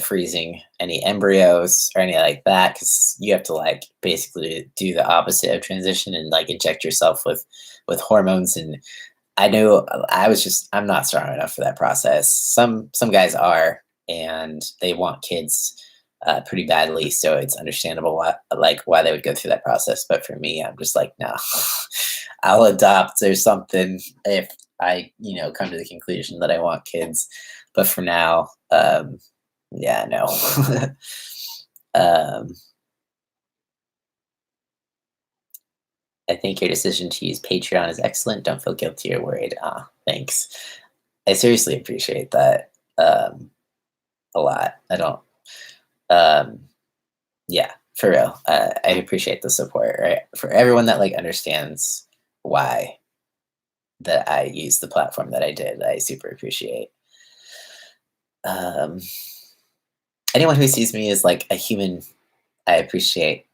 freezing any embryos or anything like that, because you have to like basically do the opposite of transition and like inject yourself with hormones. And I know I'm not strong enough for that process. Some guys are, and they want kids pretty badly, so it's understandable why they would go through that process. But for me, I'm just like, no, I'll adopt or something if I come to the conclusion that I want kids. But for now, yeah, no. um, I think your decision to use Patreon is excellent. Don't feel guilty or worried. Ah, thanks. I seriously appreciate that a lot. I don't. Um, yeah, for real. I appreciate the support. Right, for everyone that like understands why that I used the platform that I did. I super appreciate. Um, anyone who sees me as like a human, I appreciate.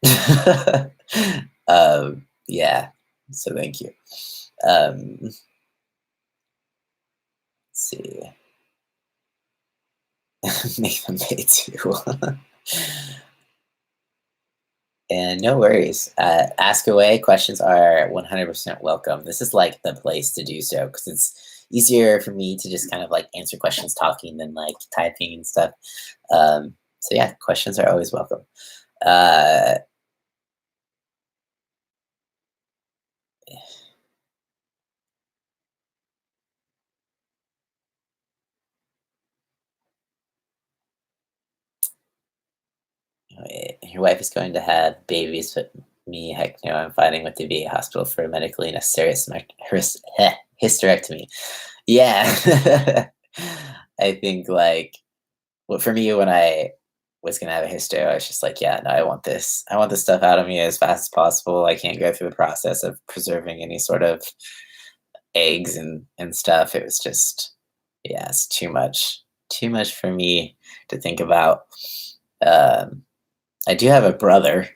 Yeah. So thank you. Let's see. Make them pay too. And no worries. Ask away. Questions are 100% welcome. This is like the place to do so because it's easier for me to just kind of like answer questions talking than like typing and stuff. So yeah, questions are always welcome. Uh, your wife is going to have babies with me. Heck no, I'm fighting with the VA hospital for a medically necessary hysterectomy. Yeah. I think like, well, for me, when I was gonna have a hyster, I was just like, yeah, no, I want this. I want this stuff out of me as fast as possible. I can't go through the process of preserving any sort of eggs and stuff. It was just, yeah, it's too much for me to think about. Um, I do have a brother,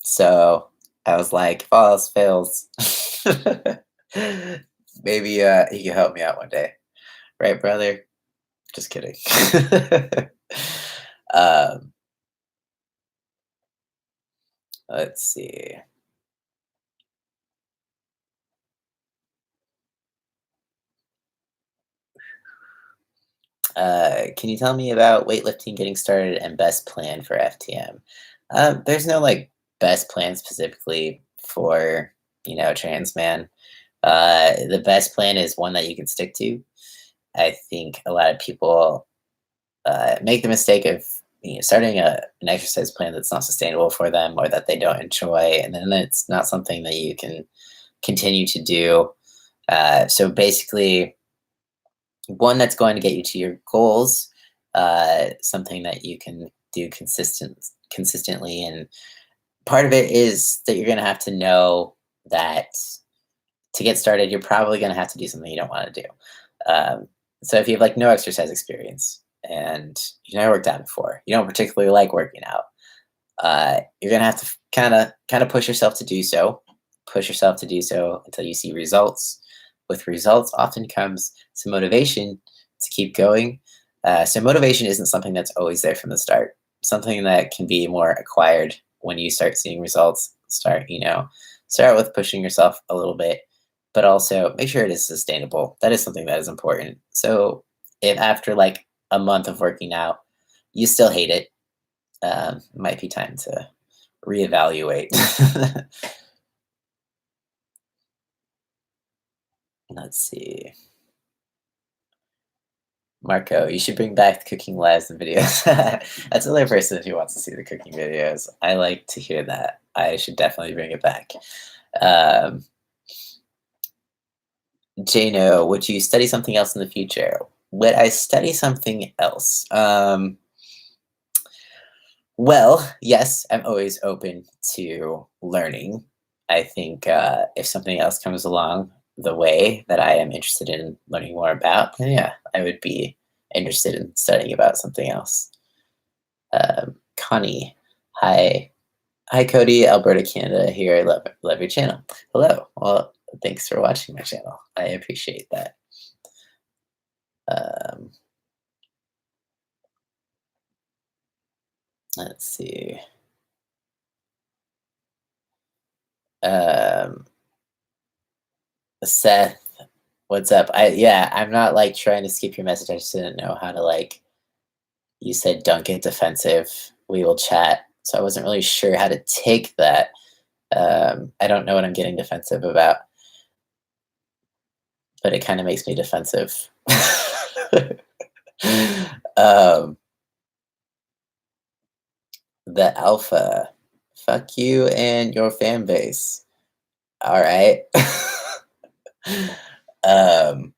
so I was like, if all else fails, maybe he can help me out one day, right, brother? Just kidding. um, let's see. Can you tell me about weightlifting getting started and best plan for FTM? There's no like best plan specifically for trans man. The best plan is one that you can stick to. I think a lot of people make the mistake of starting an exercise plan that's not sustainable for them or that they don't enjoy, and then it's not something that you can continue to do. So basically, one that's going to get you to your goals, something that you can do consistently, and part of it is that you're going to have to know that to get started, you're probably going to have to do something you don't want to do. So if you have like no exercise experience and you've never worked out before, you don't particularly like working out, you're gonna have to kind of push yourself to do so. Push yourself to do so until you see results. With results often comes some motivation to keep going. So motivation isn't something that's always there from the start. Something that can be more acquired when you start seeing results. Start with pushing yourself a little bit, but also make sure it is sustainable. That is something that is important. So if after like a month of working out, you still hate it, might be time to reevaluate. Let's see. Marco, you should bring back the cooking lives and videos. That's another person who wants to see the cooking videos. I like to hear that. I should definitely bring it back. Um, Jano, would you study something else in the future? Would I study something else? Well, yes, I'm always open to learning. I think if something else comes along the way that I am interested in learning more about, then yeah, I would be interested in studying about something else. Connie, hi. Hi, Cody, Alberta, Canada here. I love your channel. Hello. Well, thanks for watching my channel. I appreciate that. Um, let's see. Um, Seth, what's up? I'm not like trying to skip your message. I just didn't know how to like. You said don't get defensive. We will chat. So I wasn't really sure how to take that. I don't know what I'm getting defensive about, but it kind of makes me defensive. um, the alpha. Fuck you and your fan base. All right. um,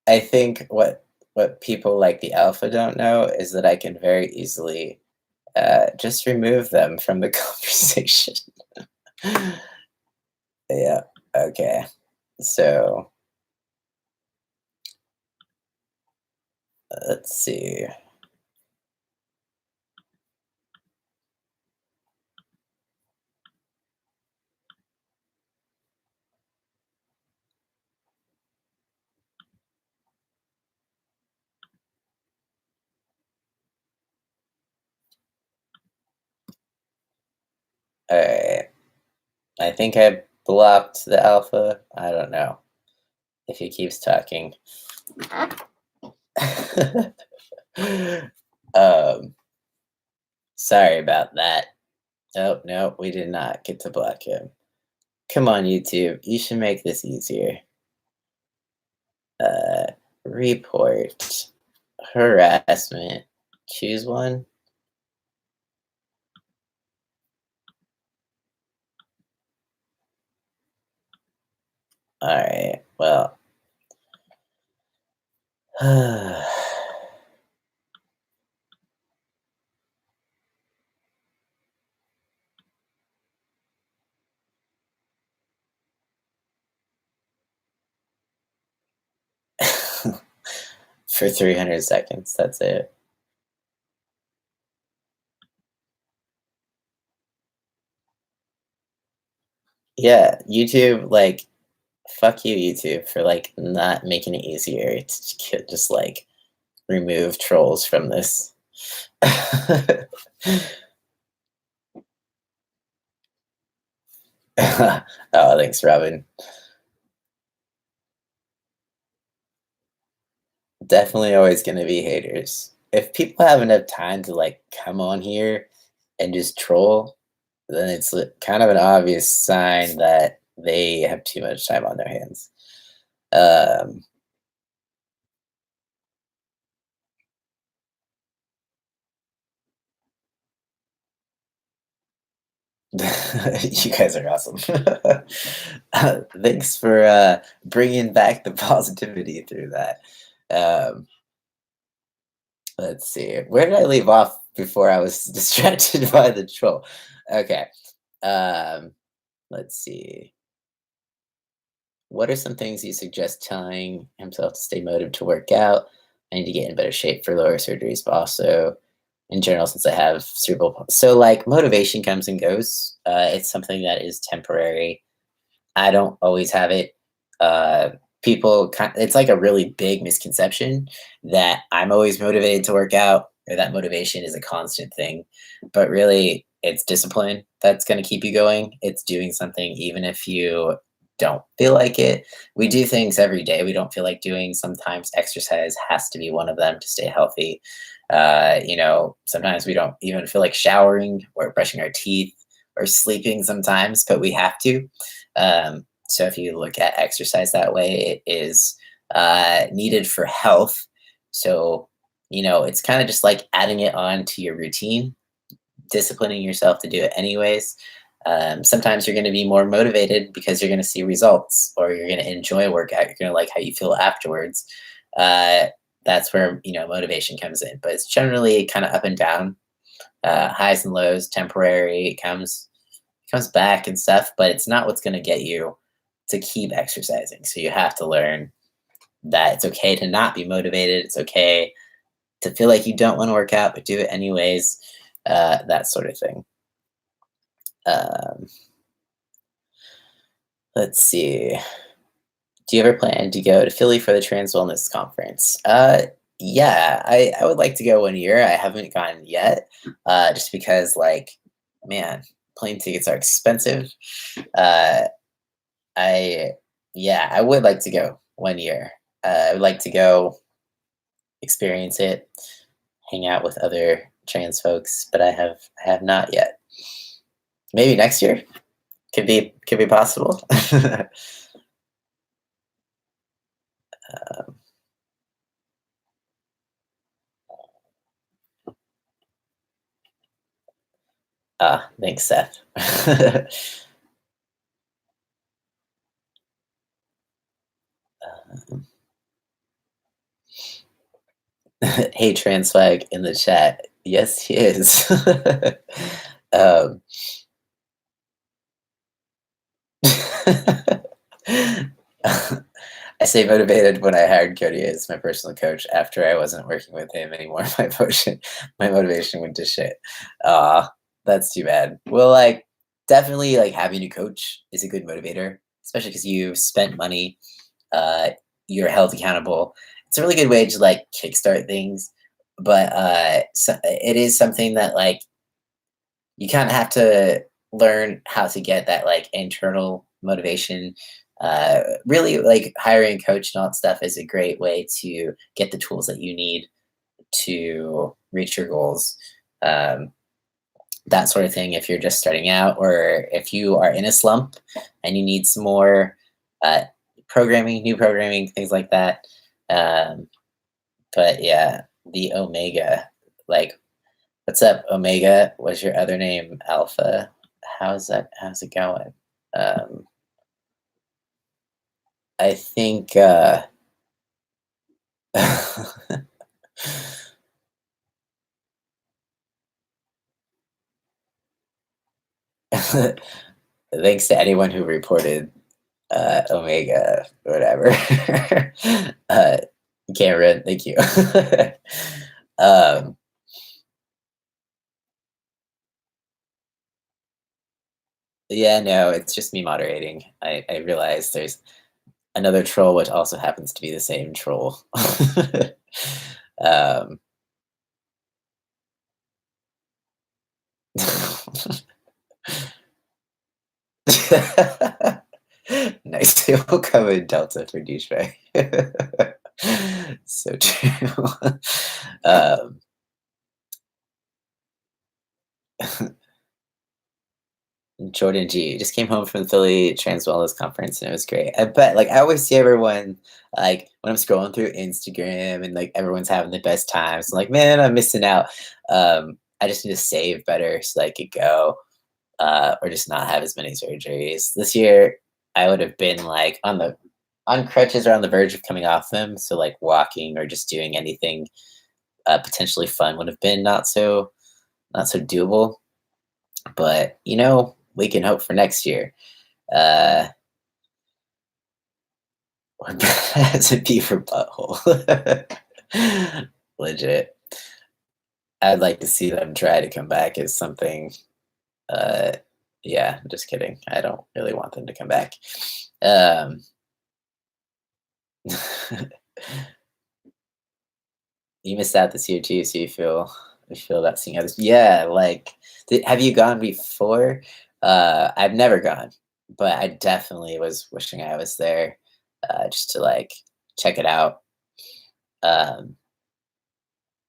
I think what people like the alpha don't know is that I can very easily just remove them from the conversation. Yeah. Okay. So let's see. All right. I think I blocked the alpha. I don't know if he keeps talking. um, sorry about that. Oh no, we did not get to block him. Come on, YouTube. You should make this easier. Uh, report harassment. Choose one. All right. Well, for 300 seconds. That's it. Yeah, YouTube, like, fuck you, YouTube, for like not making it easier to just like remove trolls from this. Oh, thanks, Robin. Definitely always gonna be haters. If people have enough time to like come on here and just troll, then it's kind of an obvious sign that They have too much time on their hands. Um, you guys are awesome. Thanks for bringing back the positivity through that. Um, let's see. Where did I leave off before I was distracted by the troll? Okay. Um, let's see. What are some things you suggest telling himself to stay motivated to work out? I need to get in better shape for lower surgeries, but also in general, since I have cerebral. So, like, motivation comes and goes. It's something that is temporary. I don't always have it. Uh, it's like a really big misconception that I'm always motivated to work out or that motivation is a constant thing. But really, it's discipline that's going to keep you going. It's doing something even if you don't feel like it. We do things every day we don't feel like doing. Sometimes exercise has to be one of them to stay healthy. Sometimes we don't even feel like showering or brushing our teeth or sleeping sometimes, but we have to. So if you look at exercise that way, it is needed for health. So, it's kind of just like adding it on to your routine, disciplining yourself to do it anyways. Sometimes you're going to be more motivated because you're going to see results or you're going to enjoy a workout. You're going to like how you feel afterwards. Uh, that's where, motivation comes in. But it's generally kind of up and down, highs and lows, temporary. It comes back and stuff, but it's not what's going to get you to keep exercising. So you have to learn that it's okay to not be motivated. It's okay to feel like you don't want to work out, but do it anyways. That sort of thing. Um, let's see. Do you ever plan to go to Philly for the Trans Wellness Conference? Yeah, I would like to go 1 year. I haven't gone yet, just because, like, man, plane tickets are expensive. Uh, I Yeah, I would like to go 1 year. I would like to go experience it, hang out with other trans folks, but I have not yet. Maybe next year could be possible. um, Thanks, Seth. Um, hey, trans flag in the chat. Yes, he is. um, I stay motivated when I hired Cody as my personal coach. After I wasn't working with him anymore, my motivation went to shit. Aw, that's too bad. Well, like, definitely, like, having a coach is a good motivator, especially because you spent money. Uh, you're held accountable. It's a really good way to like kickstart things, but it is something that, like, you kind of have to learn how to get that, like, internal motivation. Really, like, hiring a coach and all that stuff is a great way to get the tools that you need to reach your goals. Um, that sort of thing. If you're just starting out, or if you are in a slump and you need some more uh, new programming, things like that. Um, but yeah, the Omega, like, what's up, Omega? What's your other name? Alpha. How's it going? Um, I think thanks to anyone who reported Omega or whatever. uh, Cameron, thank you. um, yeah, no, it's just me moderating. I realize there's another troll, which also happens to be the same troll. um, nice table covered Delta for douchebag. So true. um, Jordan G just came home from the Philly Trans Wellness Conference and it was great. I bet like I always see everyone like when I'm scrolling through Instagram and like everyone's having the best times. I'm like, man, I'm missing out. I just need to save better so that I could go or just not have as many surgeries. This year I would have been like on crutches or on the verge of coming off them. So like walking or just doing anything potentially fun would have been not so doable. But we can hope for next year. Uh, as a beaver butthole. Legit. I'd like to see them try to come back as something. Uh, yeah, just kidding. I don't really want them to come back. Um, you missed out this year too, so you feel about seeing others. Yeah, like, have you gone before? I've never gone, but I definitely was wishing I was there, just to like check it out. Um,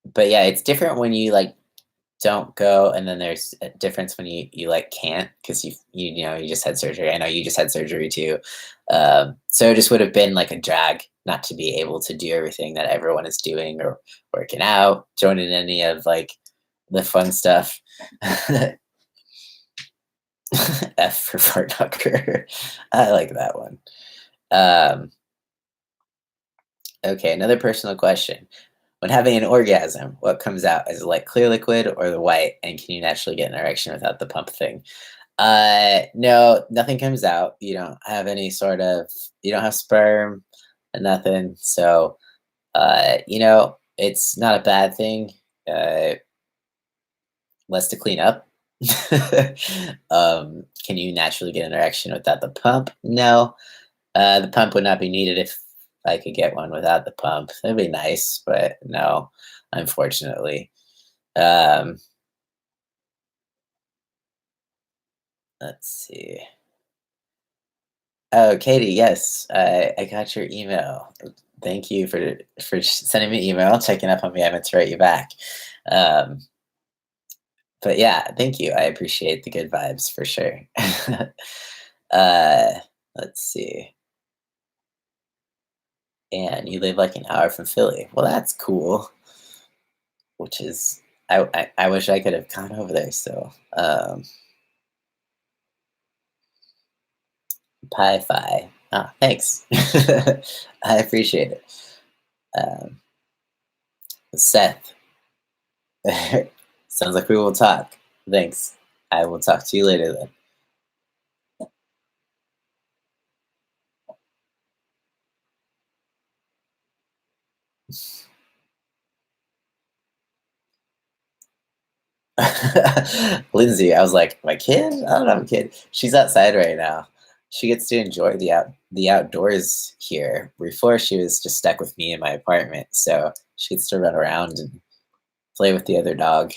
but yeah, it's different when you like don't go, and then there's a difference when you like can't because you just had surgery. I know you just had surgery too, so it just would have been like a drag not to be able to do everything that everyone is doing or working out, joining any of like the fun stuff. F for fart knocker. I like that one. Um, okay, another personal question. When having an orgasm, what comes out? Is it like clear liquid or the white? And can you naturally get an erection without the pump thing? No, nothing comes out. You don't have sperm and nothing. So, it's not a bad thing. Uh, less to clean up. Can you naturally get an erection without the pump? No. The pump would not be needed if I could get one without the pump. That'd be nice, but no, unfortunately. Um, let's see. Oh, Katie, yes, I got your email. Thank you for sending me an email, checking up on me. I meant to write you back. Um, but yeah, thank you. I appreciate the good vibes for sure. uh, let's see. And you live like an hour from Philly. Well, that's cool. Which is, I wish I could have gone over there. So, Pi Phi. Ah, thanks. I appreciate it. Um, Seth. Sounds like we will talk. Thanks. I will talk to you later then. Lindsay, I was like, my kid? I don't have a kid. She's outside right now. She gets to enjoy the outdoors here. Before she was just stuck with me in my apartment, so she gets to run around and play with the other dog.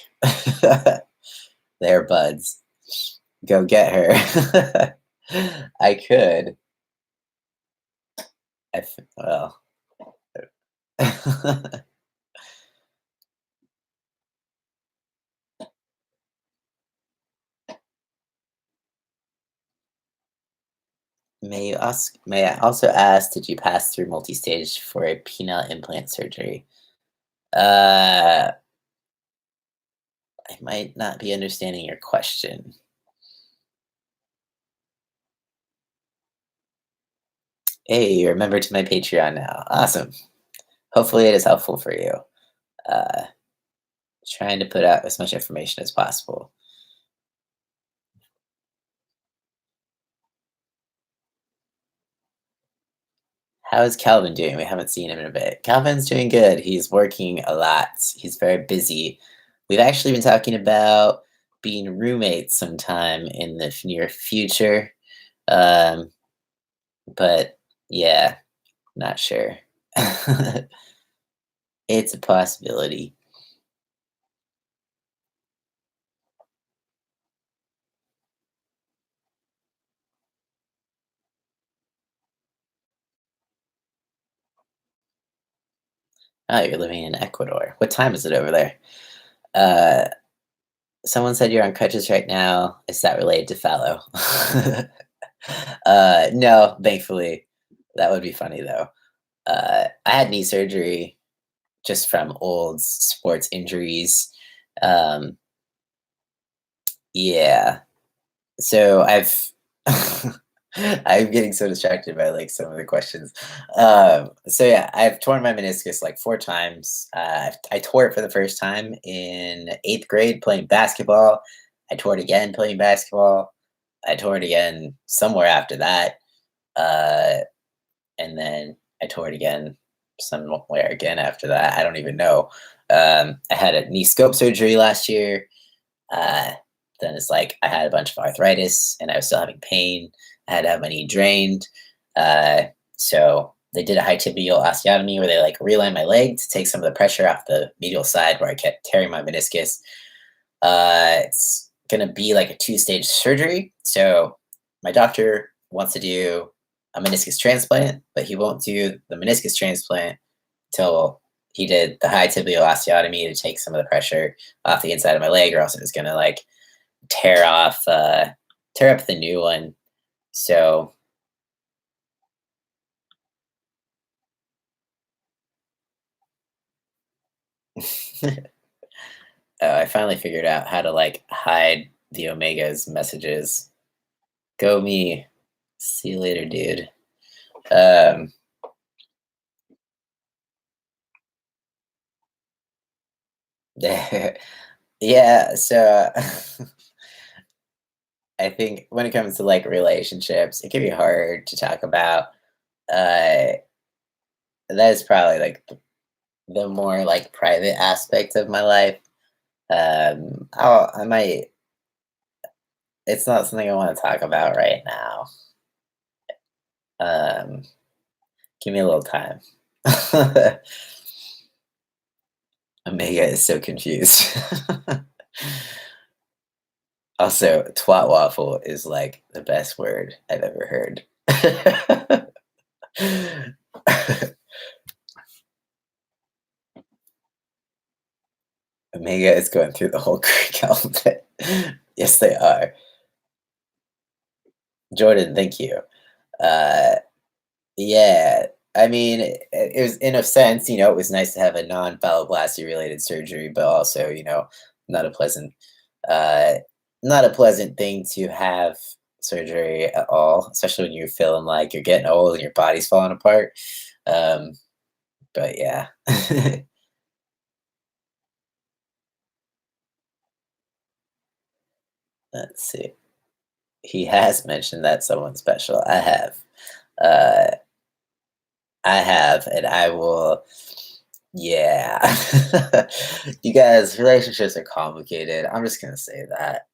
They're buds. Go get her. I could. Well. May I also ask, did you pass through multi-stage for a penile implant surgery? Uh, I might not be understanding your question. Hey, you're a member to my Patreon now. Awesome. Hopefully it is helpful for you. Uh, trying to put out as much information as possible. How's Calvin doing? We haven't seen him in a bit. Calvin's doing good. He's working a lot. He's very busy. We've actually been talking about being roommates sometime in the near future. Um, but yeah, not sure. It's a possibility. Oh, you're living in Ecuador. What time is it over there? Uh, Someone said you're on crutches right now. Is that related to fallow? No, thankfully. That would be funny though. I had knee surgery just from old sports injuries. Um, yeah. So I've I'm getting so distracted by like some of the questions. So yeah, I've torn my meniscus like 4 times. I tore it for the first time in 8th grade playing basketball. I tore it again playing basketball. I tore it again somewhere after that. Uh, and then I tore it again somewhere again after that. I don't even know. I had a knee scope surgery last year. Uh, then it's like I had a bunch of arthritis and I was still having pain. I had to have my knee drained. Uh, so they did a high tibial osteotomy where they like realigned my leg to take some of the pressure off the medial side where I kept tearing my meniscus. It's gonna be like a 2-stage surgery. So my doctor wants to do a meniscus transplant, but he won't do the meniscus transplant till he did the high tibial osteotomy to take some of the pressure off the inside of my leg, or else it was gonna like tear off, tear up the new one. So I finally figured out how to like hide the Omega's messages. Go me. See you later, dude. Um, yeah. So I think when it comes to like relationships, it can be hard to talk about. Uh, that is probably like the more like private aspect of my life. I might. It's not something I want to talk about right now. Um, give me a little time. Omega is so confused. Also, twat waffle is like the best word I've ever heard. Omega is going through the whole Greek alphabet. Yes, they are. Jordan, thank you. Uh, yeah, I mean, it was in a sense, it was nice to have a non-phalloplasty related surgery, but also, not a pleasant, uh, not a pleasant thing to have surgery at all, especially when you're feeling like you're getting old and your body's falling apart. Um, but yeah, let's see. He has mentioned that someone special. Uh, I have, and I will. Yeah. You guys, relationships are complicated. I'm just gonna say that.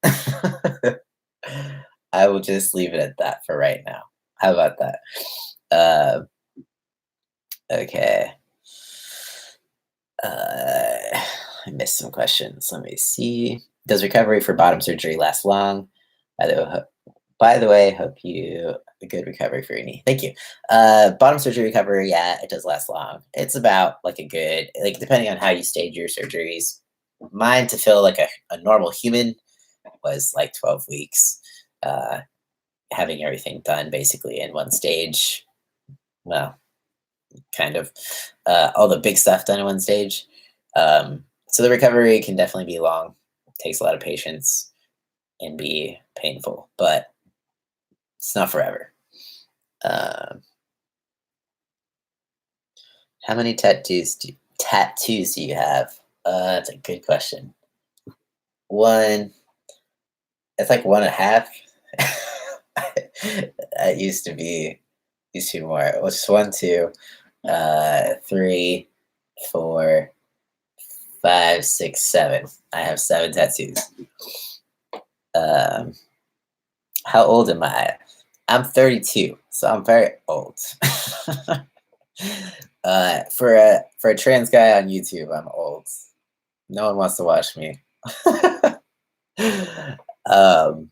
I will just leave it at that for right now. How about that? Uh, okay. I missed some questions. Let me see. Does recovery for bottom surgery last long? By the by the way, hope you a good recovery for your knee. Thank you. Bottom surgery recovery, yeah, it does last long. It's about like a good, like depending on how you stage your surgeries. Mine to feel like a normal human was like 12 weeks. Uh, Having everything done basically in one stage. Well, kind of all the big stuff done in one stage. So the recovery can definitely be long. Takes a lot of patience and be painful, but it's not forever. Um, how many tattoos do you have? That's a good question. One. It's like one and a half. It used to be more. It was one, two, three, four, five, six, seven. I have 7 tattoos. Um, how old am I? I'm 32, so I'm very old. For a trans guy on YouTube, I'm old. No one wants to watch me. um,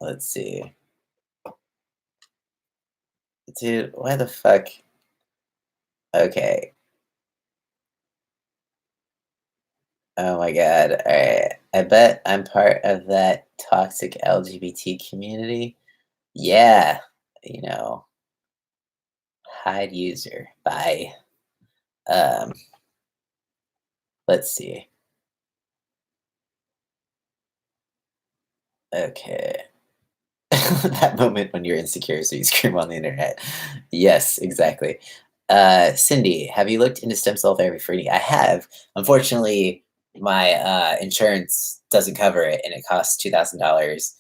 let's see, dude. Why the fuck? Okay, Oh my god. All right. I bet I'm part of that toxic LGBT community. Yeah. You know, hide user. Bye. Um, let's see. Okay. That moment when you're insecure, so you scream on the internet. Yes, exactly. Cindy, have you looked into stem cell therapy for any? I have. Unfortunately, my insurance doesn't cover it, and it costs $2,000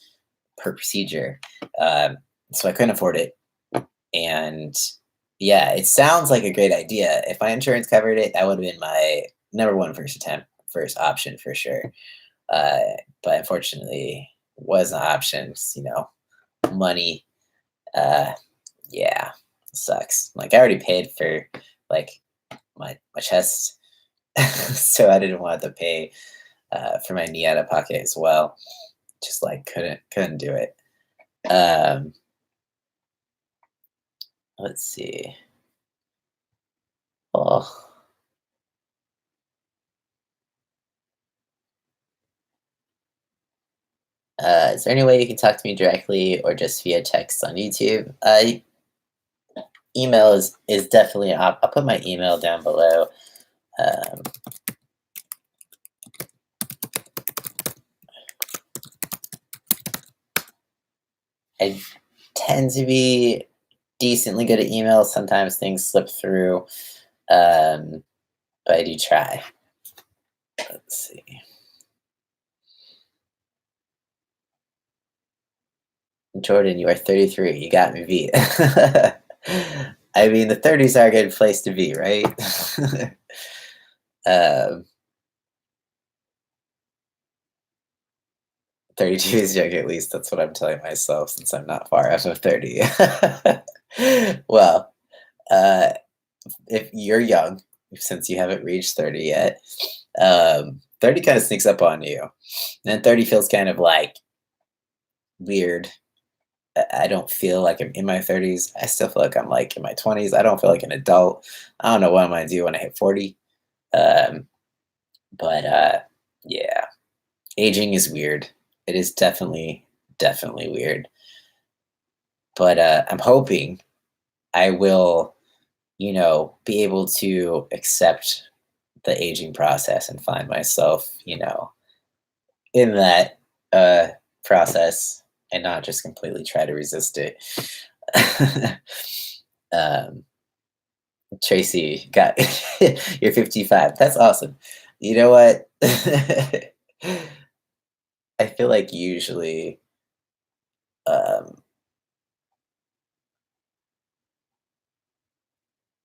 per procedure. Um, so I couldn't afford it. And yeah, it sounds like a great idea. If my insurance covered it, that would have been my number one first attempt, first option for sure. Uh, but unfortunately, was an option. Money. Uh, yeah, sucks. Like I already paid for like my chest, so I didn't want to pay for my knee out of pocket as well. Just like couldn't do it. Um, let's see. Oh, is there any way you can talk to me directly or just via text on YouTube? Email is definitely. I'll put my email down below. Um, I tend to be decently good at email. Sometimes things slip through, um, but I do try. Let's see. Jordan, you are 33. You got me beat. I mean, the 30s are a good place to be, right? um, 32 is young, at least. That's what I'm telling myself since I'm not far off of 30. Well, uh, if you're young, since you haven't reached 30 yet, 30 kind of sneaks up on you. And 30 feels kind of like weird. I don't feel like I'm in my 30s. I still feel like I'm like in my 20s. I don't feel like an adult. I don't know what I'm gonna do when I hit 40. Um, but yeah, aging is weird. It is definitely weird. But I'm hoping I will, be able to accept the aging process and find myself, in that uh, process and not just completely try to resist it. um, Tracy got you're 55. That's awesome. You know what? I feel like usually, um,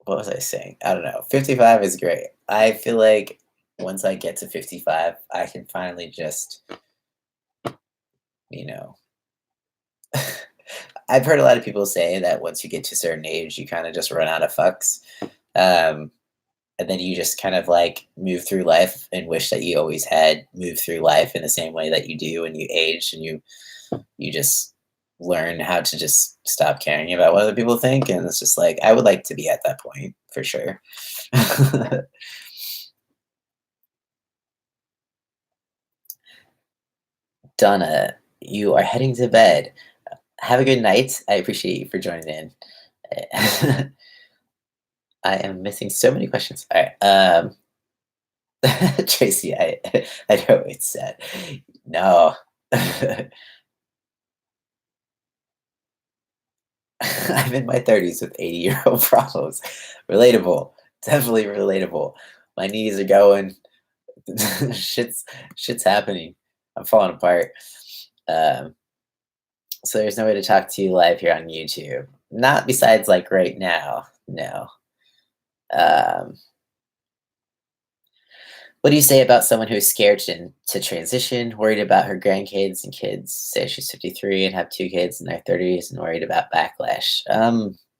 what was I saying? I don't know. 55 is great. I feel like once I get to 55, I can finally just, you know, I've heard a lot of people say that once you get to a certain age, you kind of just run out of fucks. Um, and then you just kind of like move through life and wish that you always had moved through life in the same way that you do when you age and you just learn how to just stop caring about what other people think. And it's just like I would like to be at that point for sure. Donna, you are heading to bed. Have a good night. I appreciate you for joining in. I am missing so many questions. All right. Tracy, I know it's sad. No. I'm in my 30s with 80-year-old problems. Relatable. Definitely relatable. My knees are going. shit's shit's happening. I'm falling apart. Um, so there's no way to talk to you live here on YouTube. Not besides like right now. No. Um, what do you say about someone who is scared to transition, worried about her grandkids and kids? Say she's 53 and have two kids in their 30s and worried about backlash.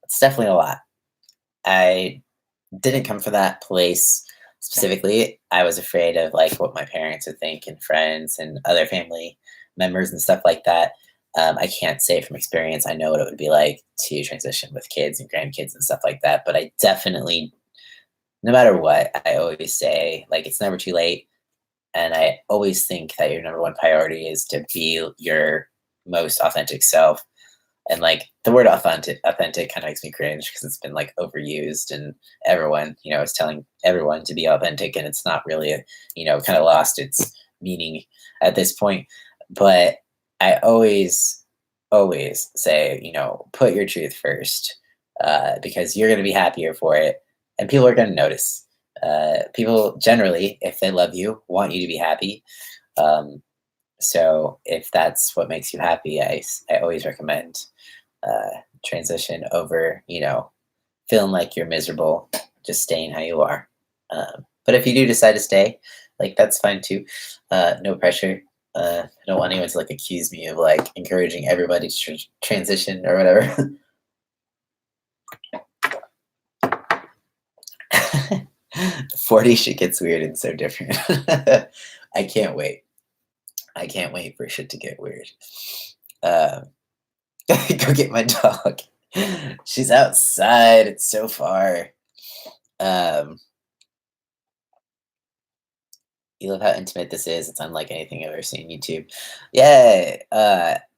It's definitely a lot. I didn't come from that place specifically. I was afraid of like what my parents would think and friends and other family members and stuff like that. I can't say from experience. I know what it would be like to transition with kids and grandkids and stuff like that. But I definitely, no matter what, I always say like it's never too late. And I always think that your number one priority is to be your most authentic self. And like the word authentic kind of makes me cringe because it's been like overused, and everyone, is telling everyone to be authentic, and it's not really kind of lost its meaning at this point. But I always say, put your truth first, because you're going to be happier for it, and people are going to notice. People generally, if they love you, want you to be happy. Um, so if that's what makes you happy, I always recommend transition over, feeling like you're miserable, just staying how you are. But if you do decide to stay, like that's fine too. No pressure. I don't want anyone to like accuse me of like encouraging everybody to transition or whatever. 40 shit gets weird and so different. I can't wait. I can't wait for shit to get weird. Um, Go get my dog. She's outside. It's so far. Um, you love how intimate this is. It's unlike anything I've ever seen on YouTube. Yeah.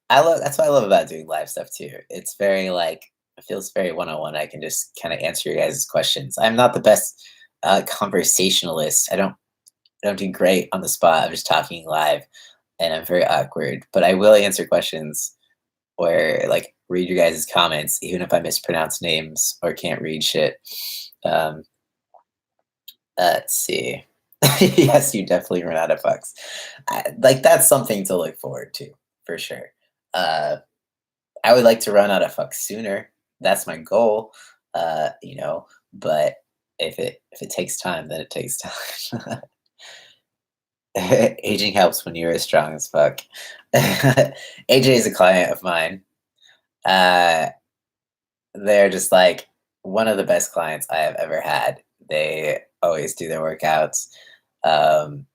I love that's what I love about doing live stuff too. It's very like it feels very one-on-one. I can just kind of answer your guys' questions. I'm not the best conversationalist. I don't do great on the spot. I'm just talking live and I'm very awkward. But I will answer questions or like read your guys' comments, even if I mispronounce names or can't read shit. Um, let's see. Yes, you definitely run out of fucks. Like that's something to look forward to for sure. Uh, I would like to run out of fucks sooner. That's my goal. But if it takes time, then it takes time. Aging helps when you're as strong as fuck. AJ is a client of mine. Uh, they're just like one of the best clients I have ever had. They always do their workouts. Um,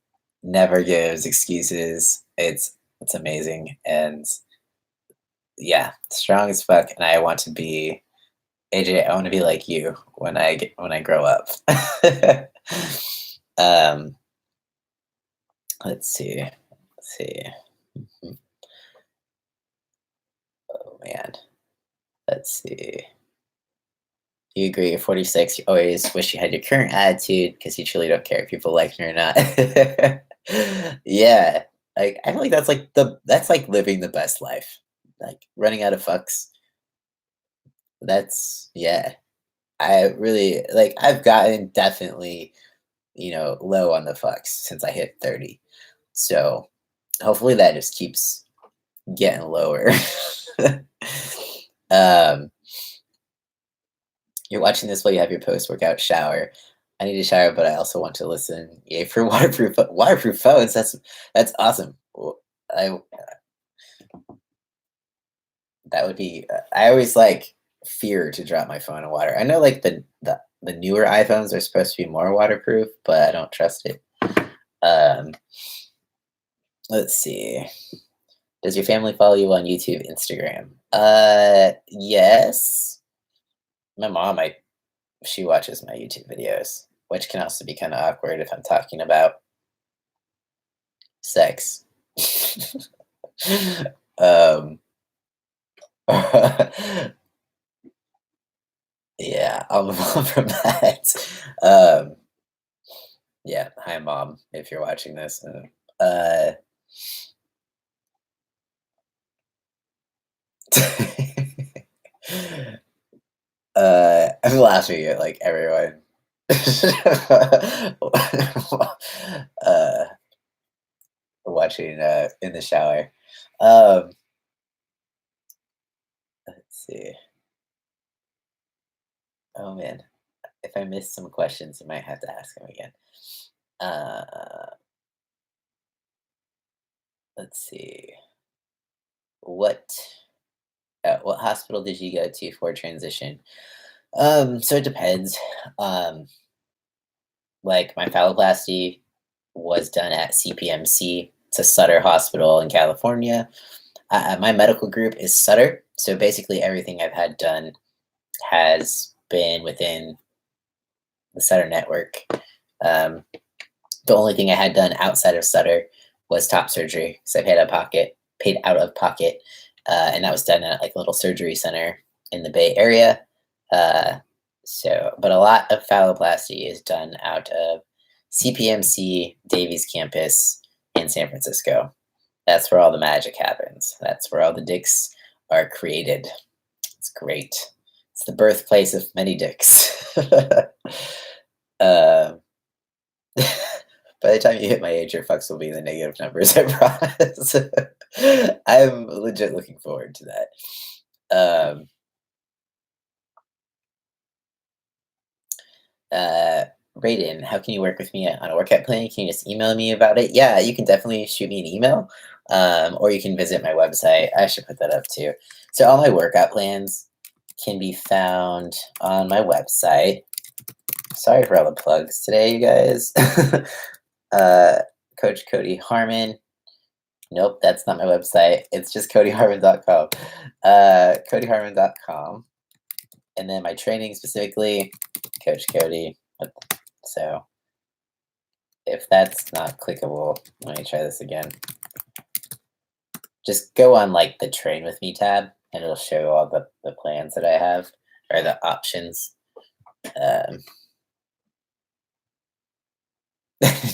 Never gives excuses. It's amazing, and yeah, strong as fuck. And I want to be AJ. I want to be like you when I grow up. um, let's see. Let's see. Mhm. Oh man. Let's see. You agree at 46, you always wish you had your current attitude because you truly don't care if people like you or not. Yeah. Like I feel like that's like living the best life. Like running out of fucks. That's yeah. I really like I've gotten definitely, low on the fucks since I hit 30. So hopefully that just keeps getting lower. um You're watching this while you have your post-workout shower. I need to shower, but I also want to listen. Yay for waterproof phones. That's awesome. I that would be. I always like fear to drop my phone in water. I know like the newer iPhones are supposed to be more waterproof, but I don't trust it. Um, let's see. Does your family follow you on YouTube, Instagram? Yes. My mom, she watches my YouTube videos, which can also be kind of awkward if I'm talking about sex. um, yeah, I'll move on from that. Um, yeah, hi mom, if you're watching this. Uh, I'm laughing at like everyone. uh, Watching in the shower. Um, let's see. Oh man, if I missed some questions, I might have to ask them again. Uh, let's see. What what hospital did you go to for transition? So it depends. Um, like my phalloplasty was done at CPMC. It's a Sutter hospital in California. My medical group is Sutter, so basically everything I've had done has been within the Sutter network. Um, The only thing I had done outside of Sutter was top surgery. So I paid out of pocket, and that was done at like a little surgery center in the Bay Area. Uh, but a lot of phalloplasty is done out of CPMC Davies campus in San Francisco. That's where all the magic happens. That's where all the dicks are created. It's great. It's the birthplace of many dicks. uh, by the time you hit my age, your fucks will be in the negative numbers, I promise. I'm legit looking forward to that. Raiden, how can you work with me on a workout plan? Can you just email me about it? Yeah, you can definitely shoot me an email, or you can visit my website. I should put that up too. So all my workout plans can be found on my website. Sorry for all the plugs today, you guys. Coach Cody Harmon. Nope, that's not my website. It's just codyharmon.com. Codyharmon.com. And then my training specifically, Coach Cody. So if that's not clickable, let me try this again. Just go on like the train with me tab and it'll show all the plans that I have or the options.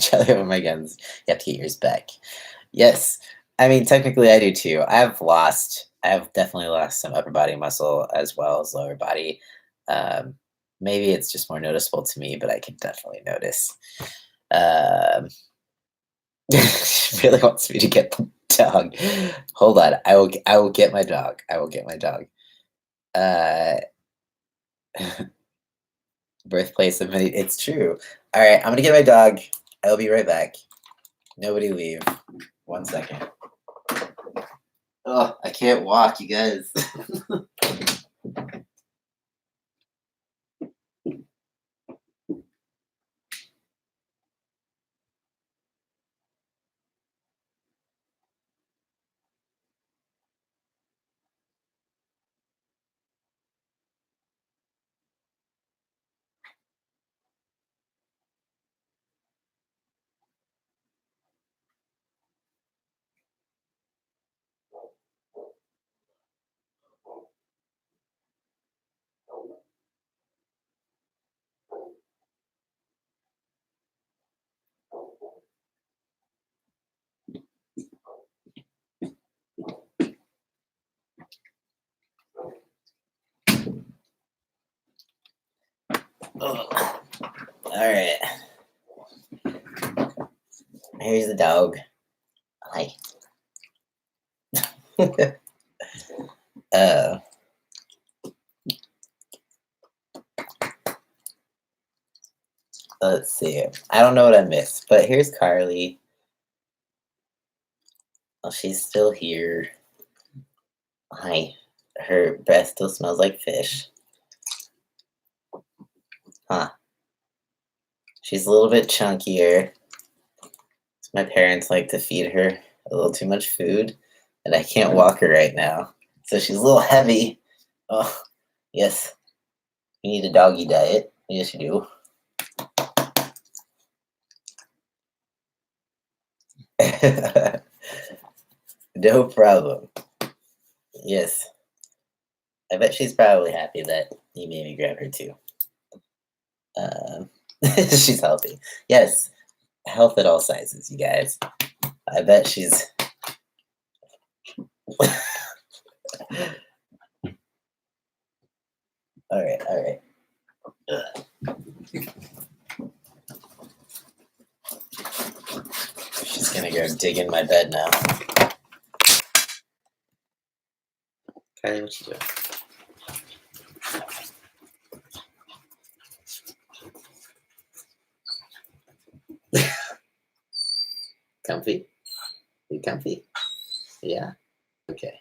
Charlie over my guns. You have to get yours back. Yes. I mean, technically I do too. I've definitely lost some upper body muscle as well as lower body. Maybe it's just more noticeable to me, but I can definitely notice. She really wants me to get the dog. Hold on. I will get my dog. I will get my dog. Birthplace of many. It's true. All right, I'm gonna get my dog. I'll be right back. Nobody leave. 1 second. Oh, I can't walk, you guys. Oh. All right. Here's the dog. Hi. uh, let's see. I don't know what I missed, but here's Carly. Oh, she's still here. Hi. Her breath still smells like fish. Huh. She's a little bit chunkier. My parents like to feed her a little too much food, and I can't walk her right now. So she's a little heavy. Oh, yes. You need a doggy diet. Yes, you do. No problem. Yes. I bet she's probably happy that you made me grab her too. She's healthy. Yes. Health at all sizes, you guys. I bet she's. All right, all right. She's gonna go dig in my bed now. Kylie, what you doing? Comfy? You comfy? Yeah. Okay.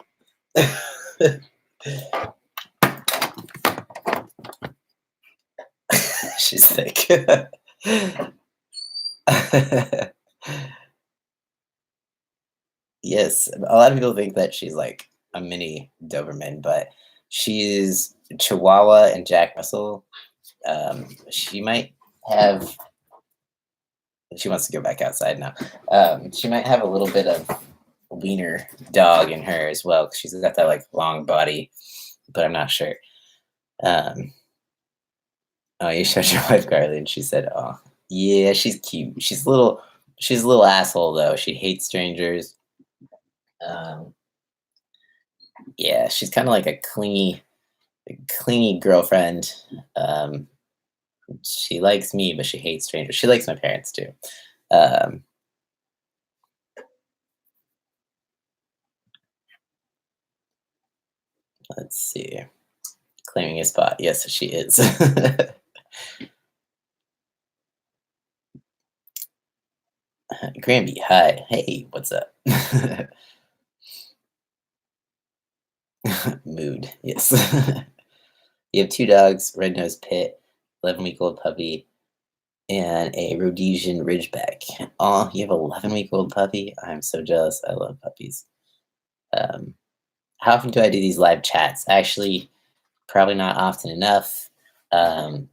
She's thick. Yes, a lot of people think that she's like a mini Doberman, but she's Chihuahua and Jack Russell. She might have She wants to go back outside now. She might have a little bit of wiener dog in her as well, 'cause she's got that like long body, but I'm not sure. Um, oh, you showed your wife Carly, and she said, "Oh, yeah, she's cute. She's a little asshole though. She hates strangers. Um, yeah, she's kind of like a clingy girlfriend. Um, she likes me, but she hates strangers. She likes my parents too. Um, let's see. Claiming a spot. Yes, she is. Granby, hi. Hey, what's up? Mood. Yes. You have two dogs, red-nosed pit, 11-week-old puppy, and a Rhodesian Ridgeback. Oh, you have a 11-week-old puppy? I'm so jealous. I love puppies. Um, how often do I do these live chats? Actually, probably not often enough. Um,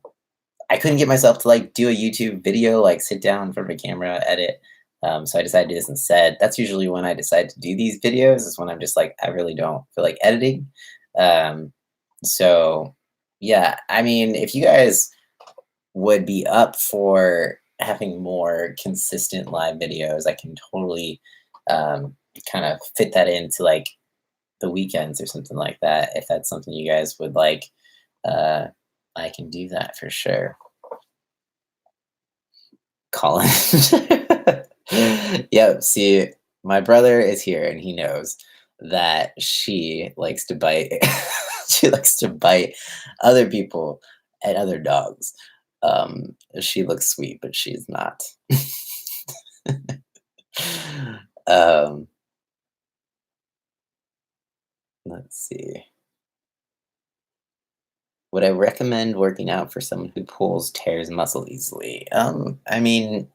I couldn't get myself to like do a YouTube video, like sit down in front of a camera, edit. So I decided to do this instead. That's usually when I decide to do these videos, is when I'm just like, I really don't feel like editing. Um, so yeah, I mean, if you guys would be up for having more consistent live videos, I can totally kind of fit that into like the weekends or something like that. If that's something you guys would like, uh, I can do that for sure. Colin. Yep. See, my brother is here and he knows that she likes to bite. She likes to bite other people and other dogs. She looks sweet, but she's not. um, let's see. Would I recommend working out for someone who pulls tears muscle easily? I mean,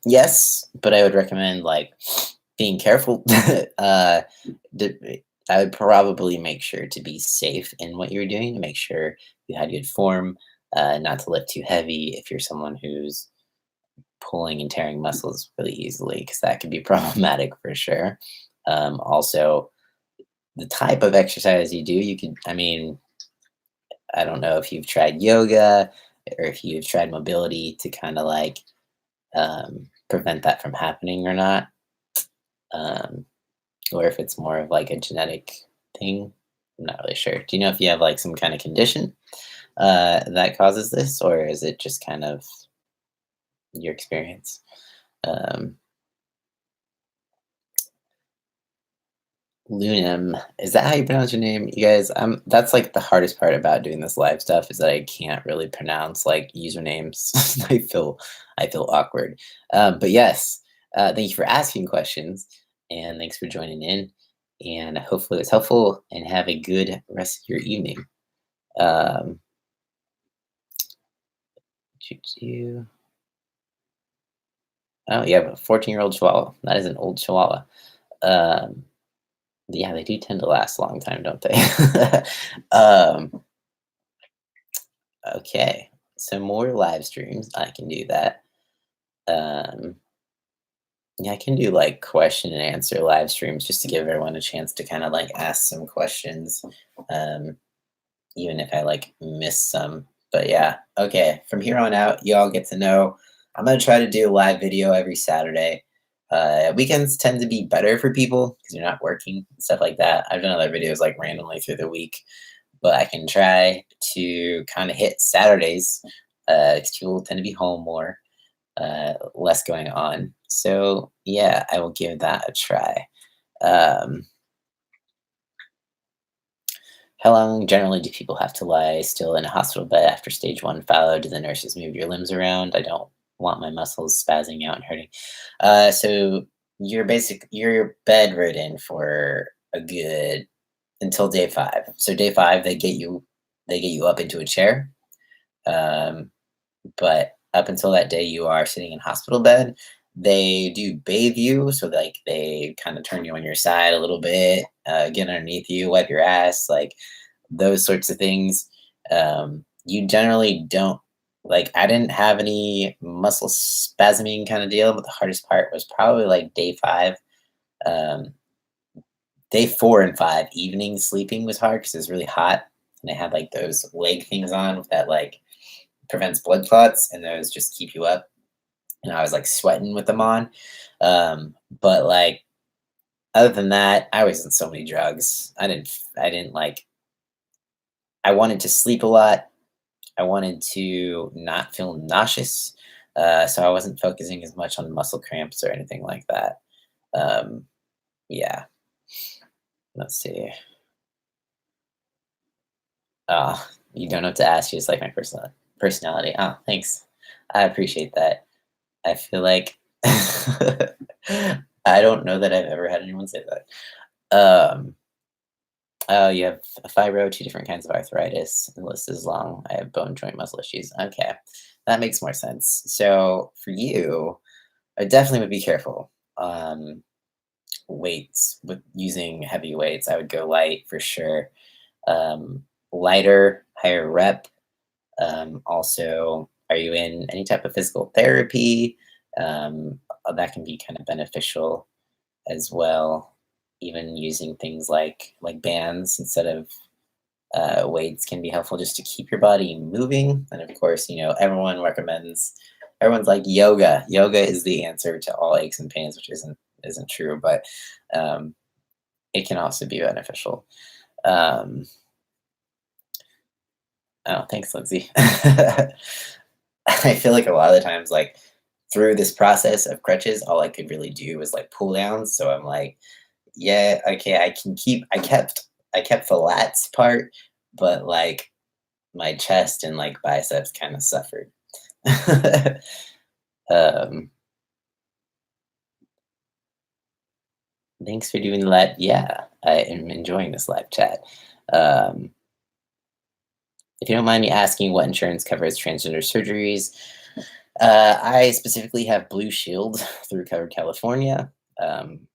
yes, but I would recommend like being careful. I would probably make sure to be safe in what you're doing to make sure you had good form, not to lift too heavy if you're someone who's pulling and tearing muscles really easily, because that could be problematic for sure. Also, the type of exercise you do, you could, I mean, I don't know if you've tried yoga or if you've tried mobility to kind of like prevent that from happening or not, um, or if it's more of like a genetic thing. I'm not really sure. Do you know if you have like some kind of condition that causes this, or is it just kind of your experience? Um, Lunim, is that how you pronounce your name? You guys, that's like the hardest part about doing this live stuff is that I can't really pronounce like usernames. I feel awkward. But yes, thank you for asking questions and thanks for joining in. And hopefully it's helpful and have a good rest of your evening. Um, choo-choo. Oh, you have a 14-year-old Chihuahua. That is an old Chihuahua. Um, yeah, they do tend to last a long time, don't they? um, Okay, so more live streams. I can do that. Um, yeah, I can do like question and answer live streams just to give everyone a chance to kind of like ask some questions, um, even if I like miss some. But yeah, okay. From here on out, y'all get to know. I'm gonna try to do a live video every Saturday. Weekends tend to be better for people because you're not working and stuff like that. I've done other videos like randomly through the week, but I can try to kind of hit Saturdays because people tend to be home more, less going on. So yeah, I will give that a try. Um, how long generally do people have to lie still in a hospital bed after stage one fallow? Do the nurses move your limbs around? I don't want my muscles spazzing out and hurting. So you're bedridden for a good until day 5. So day 5, they get you up into a chair. Um, but up until that day, you are sitting in hospital bed. They do bathe you, so like they kind of turn you on your side a little bit, get underneath you, wipe your ass, like those sorts of things. You generally don't. Like, I didn't have any muscle spasming kind of deal, but the hardest part was probably like day 5. Um, Day 4 and 5, evening sleeping was hard because it was really hot, and I had like those leg things on that like prevents blood clots, and those just keep you up. And I was like sweating with them on. But like other than that, I was in so many drugs. I didn't like I wanted to sleep a lot. I wanted to not feel nauseous. So I wasn't focusing as much on muscle cramps or anything like that. Um, yeah, let's see. You don't have to ask. You just like my personality. Oh, thanks. I appreciate that. I feel like I don't know that I've ever had anyone say that. Um, oh, you have a fibro, 2 different kinds of arthritis. The list is long. I have bone joint muscle issues. Okay, that makes more sense. So for you, I definitely would be careful. Weights with using heavy weights, I would go light for sure. Lighter, higher rep. Also, are you in any type of physical therapy? That can be kind of beneficial as well. Even using things like bands instead of weights can be helpful just to keep your body moving. And of course, everyone's like yoga. Yoga is the answer to all aches and pains, which isn't true, but um, it can also be beneficial. Um, oh, thanks, Lindsay. I feel like a lot of the times, like through this process of crutches, all I could really do was like pull downs. So I'm like, yeah, okay, I kept the lats part, but like my chest and like biceps kind of suffered. um, Thanks for doing the live. Yeah, I am enjoying this live chat. Um, if you don't mind me asking, what insurance covers transgender surgeries? I specifically have Blue Shield through Covered California.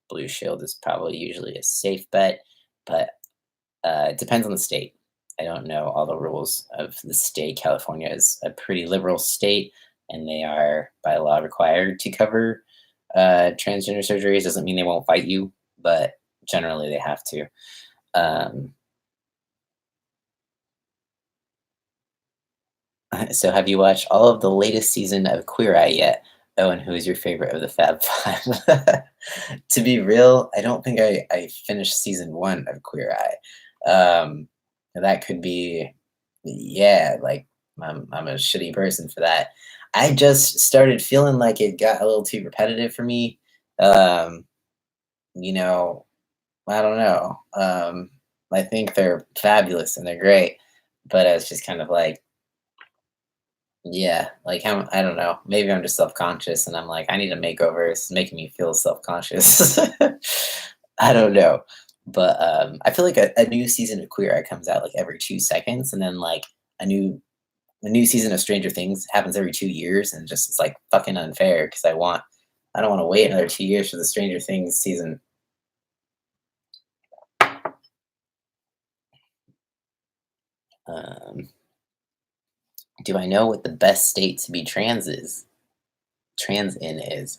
Blue Shield is probably usually a safe bet, but it depends on the state. I don't know all the rules of the state. California is a pretty liberal state, and they are by law required to cover transgender surgeries. Doesn't mean they won't fight you, but generally they have to. Um, so, have you watched all of the latest season of Queer Eye yet? Oh, and who is your favorite of the Fab Five? To be real, I don't think I finished season 1 of Queer Eye. That could be, yeah, like I'm a shitty person for that. I just started feeling like it got a little too repetitive for me. Um, you know, I don't know. I think they're fabulous and they're great, but it's just kind of like, yeah, like I don't know. Maybe I'm just self-conscious and I'm like, I need a makeover. It's making me feel self-conscious. I don't know. But I feel like a new season of Queer Eye comes out like every 2 seconds, and then like a new a new season of Stranger Things happens every 2 years, and just it's like fucking unfair because I don't want to wait another 2 years for the Stranger Things season. Um, do I know what the best state to be trans in is?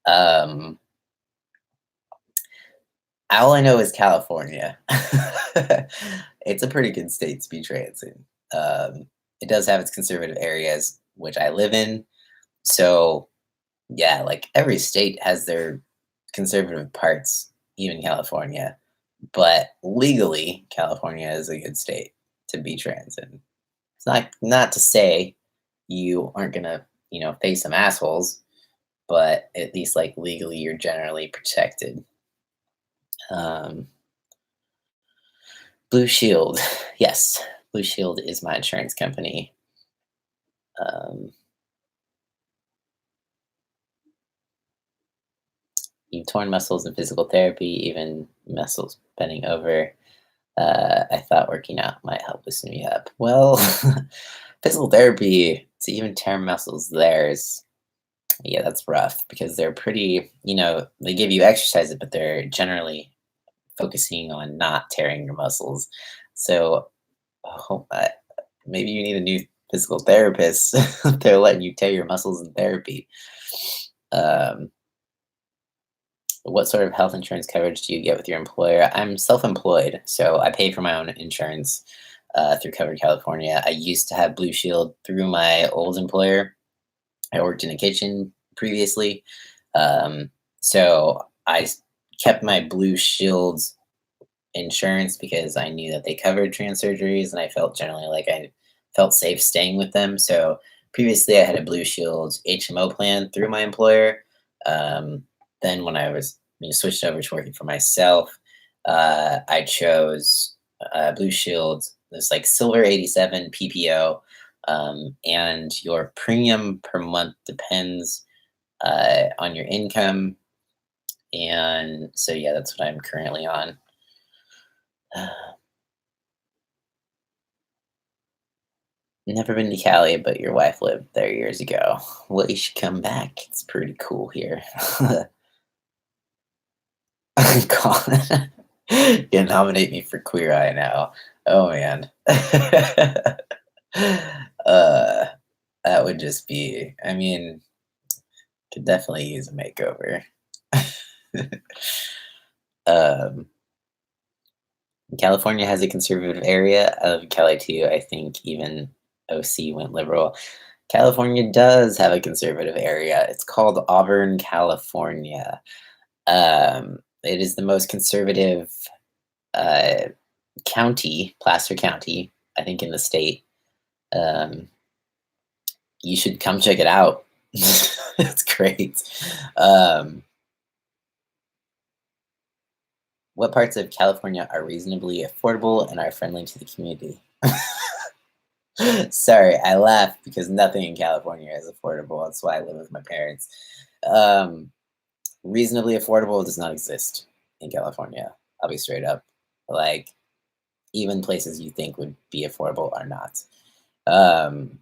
Um, All I know is California. It's a pretty good state to be trans in. It does have its conservative areas, which I live in. So, yeah, like every state has their conservative parts, even California. But legally, California is a good state to be trans in. It's not to say you aren't gonna, face some assholes, but at least like legally, you're generally protected. Um, Blue Shield. Yes, Blue Shield is my insurance company. Um, you've torn muscles in physical therapy, even muscles bending over. I thought working out might help loosen me up. Well, physical therapy to even tear muscles there is, yeah, that's rough because they're pretty, they give you exercises, but they're generally focusing on not tearing your muscles. So, oh, maybe you need a new physical therapists. They're letting you tear your muscles in therapy. Um, what sort of health insurance coverage do you get with your employer? I'm self-employed, so I pay for my own insurance through Covered California. I used to have Blue Shield through my old employer. I worked in a kitchen previously, um, so kept my Blue Shield insurance because I knew that they covered trans surgeries, and I felt generally like I felt safe staying with them. So previously, I had a Blue Shield HMO plan through my employer. Um, then when I was switched over to working for myself, I chose Blue Shield. It's like Silver 87 PPO, and your premium per month depends on your income. And so, yeah, that's what I'm currently on. Never been to Cali, but your wife lived there years ago. Well, you should come back. It's pretty cool here. God. You nominate me for Queer Eye now. Oh man. uh, that would just be. I mean, could definitely use a makeover. um, California has a conservative area of Cali too. I think even OC went liberal. California does have a conservative area. It's called Auburn, California. It is the most conservative uh, county, Placer County, I think, in the state. Um, you should come check it out. It's great. Um, what parts of California are reasonably affordable and are friendly to the community? Sorry, I laugh because nothing in California is affordable. That's why I live with my parents. Um, Reasonably affordable does not exist in California. I'll be straight up. Like, even places you think would be affordable are not. Um,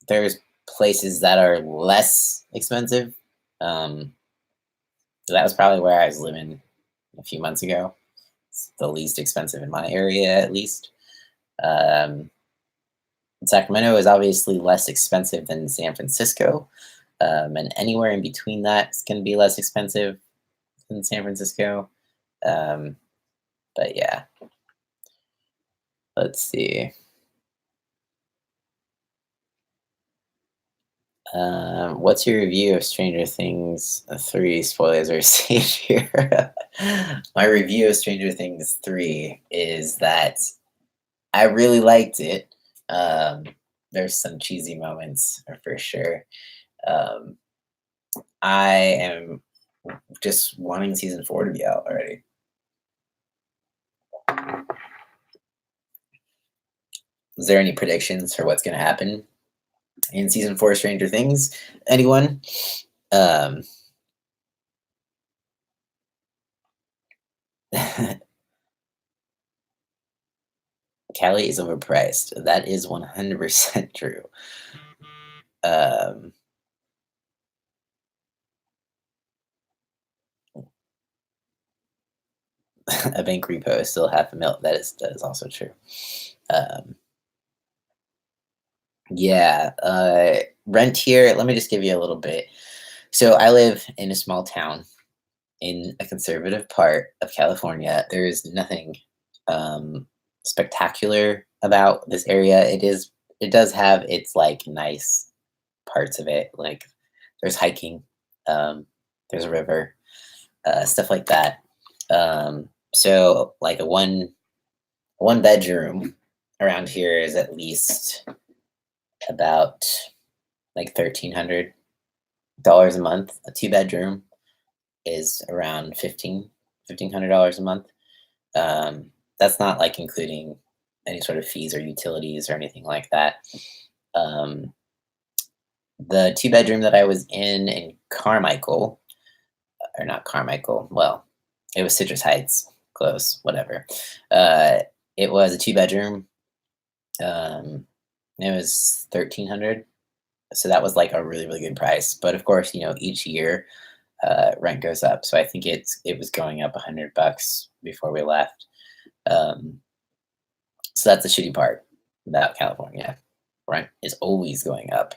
there's places that are less expensive. Um, that was probably where I was living a few months ago. It's the least expensive in my area, at least. Um, Sacramento is obviously less expensive than San Francisco. And anywhere in between that is going to be less expensive than San Francisco. Um, but yeah, let's see. What's your review of Stranger Things 3? Spoilers are safe here. My review of Stranger Things 3 is that I really liked it. Um, there's some cheesy moments for sure. Um, I am just wanting season 4 to be out already. Is there any predictions for what's going to happen in season 4 of Stranger Things? Anyone? Um, Cali is overpriced. That is 100% true. Um, a bank repo is still half a mil. That is also true. Um, yeah, rent here. Let me just give you a little bit. So I live in a small town in a conservative part of California. There is nothing um, spectacular about this area. It does have its like nice parts of it. Like there's hiking, um, there's a river, stuff like that. So like a one bedroom around here is at least about like $1,300 a month. A two bedroom is around $1,500 a month. That's not like including any sort of fees or utilities or anything like that. Um, the two bedroom that I was in Carmichael, or not Carmichael, well, it was Citrus Heights, close, whatever. Uh, it was a two bedroom. Um, it was 1,300, so that was like a really really good price. But of course, each year rent goes up, so I think it was going up $100 before we left. Um, so that's the shitty part about California. Rent is always going up.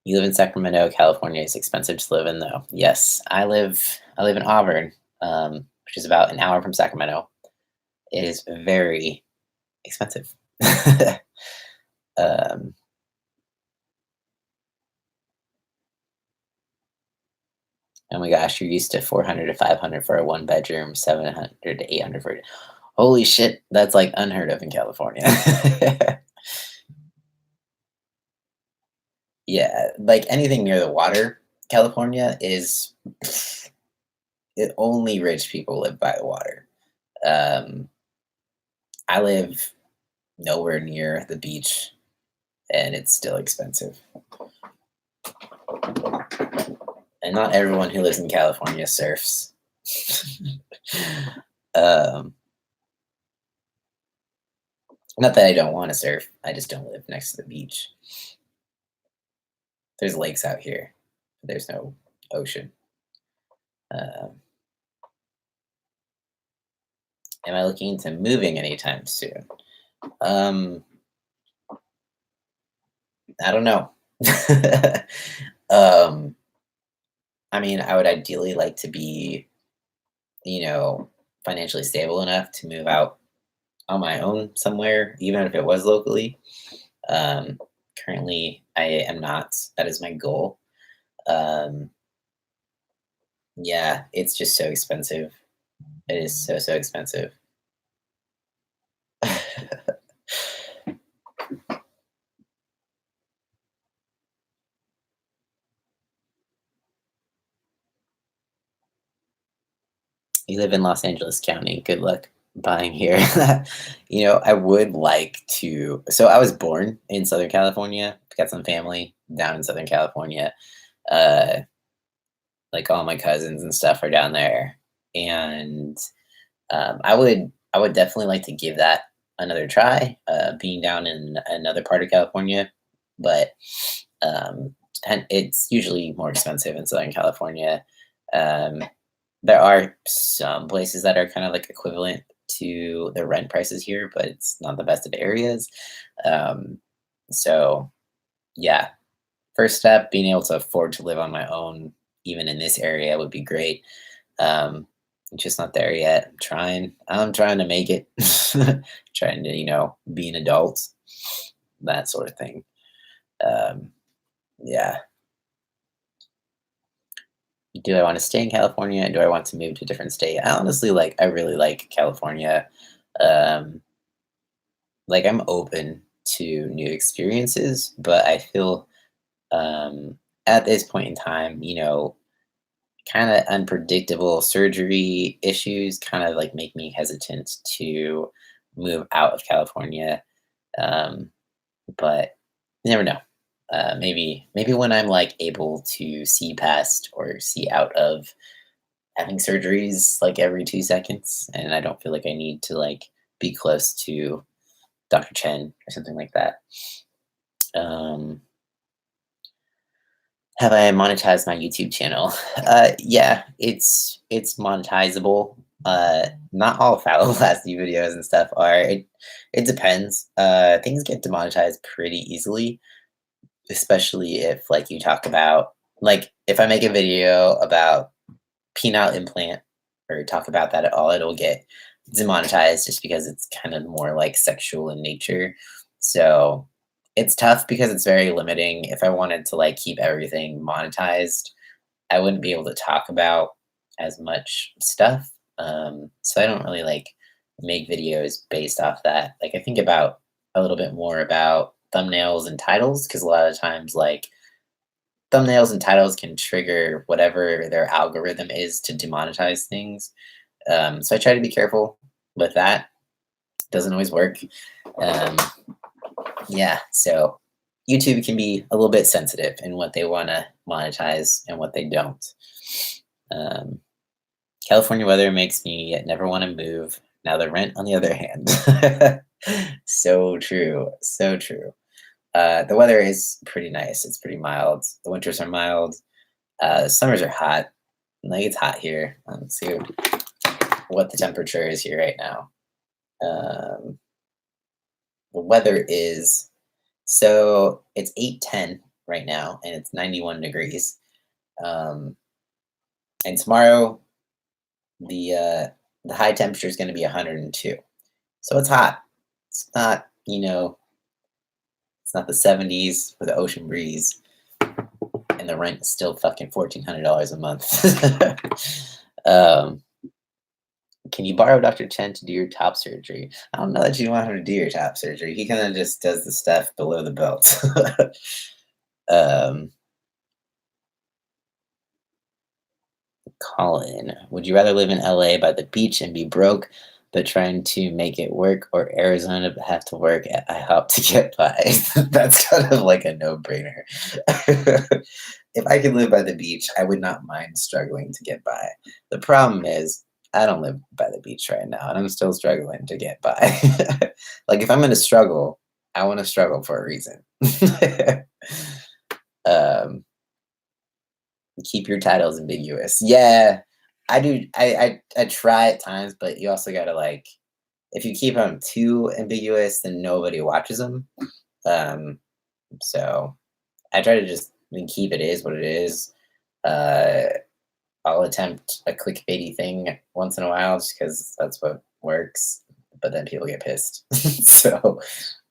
You live in Sacramento, California is expensive to live in though. Yes, I live in Auburn, which is about an hour from Sacramento. It is very expensive. um, oh my gosh, you're used to 400 to 500 for a one bedroom, 700 to 800 for holy shit, that's like unheard of in California. Yeah, like anything near the water, California is it only rich people live by the water. Um, I live nowhere near the beach and it's still expensive. And not everyone who lives in California surfs. um, not that I don't want to surf, I just don't live next to the beach. There's lakes out here, but there's no ocean. Um, am I looking into moving anytime soon? Um, I don't know. um, I mean, I would ideally like to be, you know, financially stable enough to move out on my own somewhere, even if it was locally. Um, currently, I am not. That is my goal. Um, yeah, it's just so expensive. It is so, so expensive. You live in Los Angeles County. Good luck buying here. I would like to. So I was born in Southern California. Got some family down in Southern California. Uh, like all my cousins and stuff are down there, and I would definitely like to give that another try. Being down in another part of California, but it's usually more expensive in Southern California. Um, there are some places that are kind of like equivalent to the rent prices here, but it's not the best of areas. Um, so yeah, first step, being able to afford to live on my own, even in this area, would be great. Um, I'm just not there yet. I'm trying to make it, trying to, be an adult, that sort of thing. Um, yeah. Do I want to stay in California? Do I want to move to a different state? I really like California. Um, like I'm open to new experiences, but I feel at this point in time, kind of unpredictable surgery issues kind of like make me hesitant to move out of California. Um, but you never know. Maybe when I'm like able to see past or see out of having surgeries like every 2 seconds, and I don't feel like I need to like be close to Dr. Chen or something like that. Um, have I monetized my YouTube channel? Yeah, it's monetizable. Not all Phaloplasty videos and stuff are. It depends. Things get demonetized pretty easily, especially if like you talk about like if I make a video about penile implant or talk about that at all, it'll get demonetized just because it's kind of more like sexual in nature. So it's tough because it's very limiting. If I wanted to like keep everything monetized, I wouldn't be able to talk about as much stuff. So I don't really like make videos based off that. Like I think about a little bit more about thumbnails and titles because a lot of times like thumbnails and titles can trigger whatever their algorithm is to demonetize things. So I try to be careful with that. Doesn't always work. Um, yeah, so YouTube can be a little bit sensitive in what they want to monetize and what they don't. Um, California weather makes me never want to move. Now the rent, on the other hand, so true, so true. The weather is pretty nice. It's pretty mild. The winters are mild. The summers are hot. Like it's hot here. Let's see what the temperature is here right now. Um, the weather is so it's 8:10 right now and it's 91 degrees. Um, and tomorrow the high temperature is going to be 102. So it's hot. It's not, it's not the 70s with the ocean breeze and the rent is still fucking $1,400 a month. um, can you borrow Dr. Chen to do your top surgery? I don't know that you want him to do your top surgery. He kind of just does the stuff below the belt. um, Colin, would you rather live in LA by the beach and be broke, but trying to make it work, or Arizona but have to work at IHOP to get by? That's kind of like a no-brainer. If I could live by the beach, I would not mind struggling to get by. The problem is, I don't live by the beach right now, and I'm still struggling to get by. Like, if I'm going to struggle, I want to struggle for a reason. um, Keep your titles ambiguous. Yeah, I do. I try at times, but you also gotta like, if you keep them too ambiguous, then nobody watches them. Um, so I try to just keep it is what it is. Uh, I'll attempt a clickbaity thing once in a while just because that's what works. But then people get pissed. So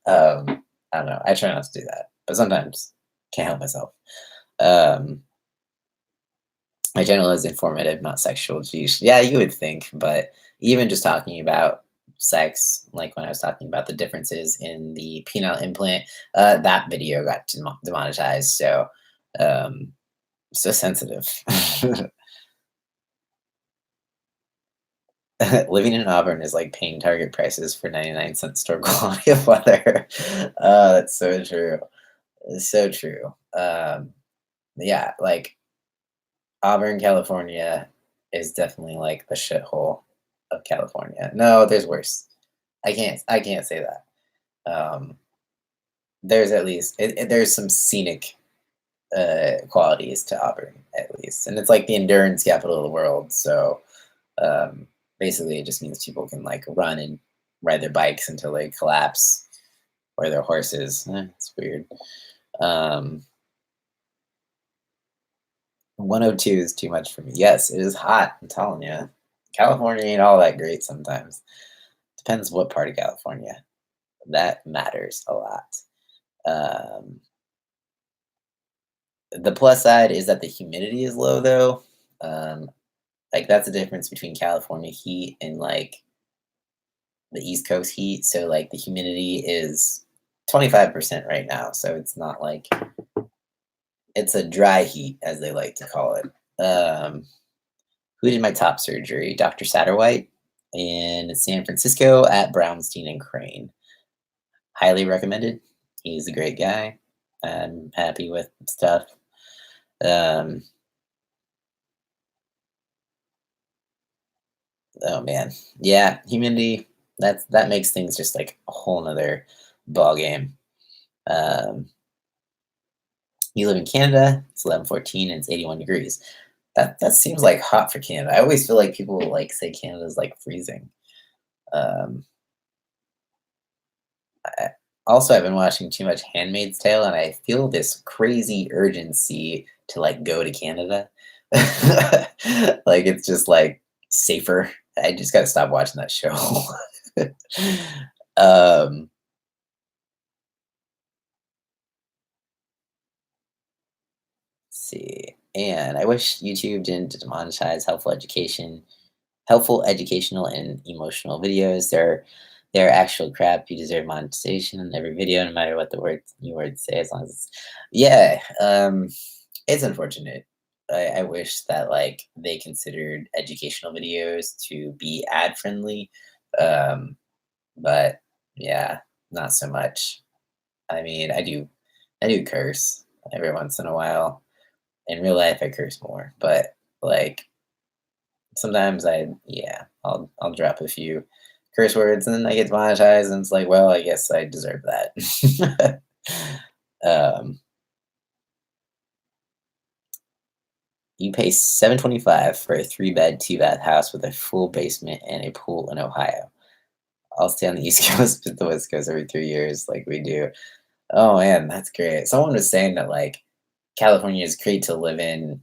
I don't know. I try not to do that, but sometimes can't help myself. Um, My channel is informative, not sexual. Geez. Yeah, you would think, but even just talking about sex, like when I was talking about the differences in the penile implant, that video got demonetized. So, um, so sensitive. Living in Auburn is like paying Target prices for 99-cent store quality of weather. That's so true. It's so true. Yeah, like Auburn, California is definitely like the shithole of California. No, there's worse. I can't say that. Um, there's at least there's some scenic qualities to Auburn at least, and it's like the endurance capital of the world. So um, basically, it just means people can like run and ride their bikes until they collapse, or their horses. It's weird. Um, 102 is too much for me. Yes, it is hot. I'm telling you. California ain't all that great sometimes. Depends what part of California. That matters a lot. Um, the plus side is that the humidity is low, though. Um, like that's the difference between California heat and like the East Coast heat. So like the humidity is 25% right now. So it's not like it's a dry heat, as they like to call it. Who did my top surgery? Dr. Satterwhite in San Francisco at Brownstein and Crane. Highly recommended. He's a great guy. I'm happy with stuff. Um, oh man, yeah, humidity. That makes things just like a whole nother ball game. Um, you live in Canada. It's 11:14 and it's 81 degrees. That seems like hot for Canada. I always feel like people like say Canada's like freezing. Um, I, Also, I've been watching too much Handmaid's Tale, and I feel this crazy urgency to like go to Canada. Like it's just like safer. I just got to stop watching that show. um, let's see. And I wish YouTube didn't demonetize helpful educational and emotional videos. They're actual crap. You deserve monetization in every video, no matter what the words say, as long as it's yeah. It's unfortunate. I wish that like they considered educational videos to be ad friendly. Um, but yeah, not so much. I mean, I do curse every once in a while. In real life, I curse more, but like sometimes I'll drop a few curse words and then I get demonetized, and it's like, well, I guess I deserve that. um, you pay 725 for a 3-bed, 2-bath house with a full basement and a pool in Ohio. I'll stay on the East Coast, but the West Coast every 3 years, like we do. Oh man, that's great. Someone was saying that like California is great to live in,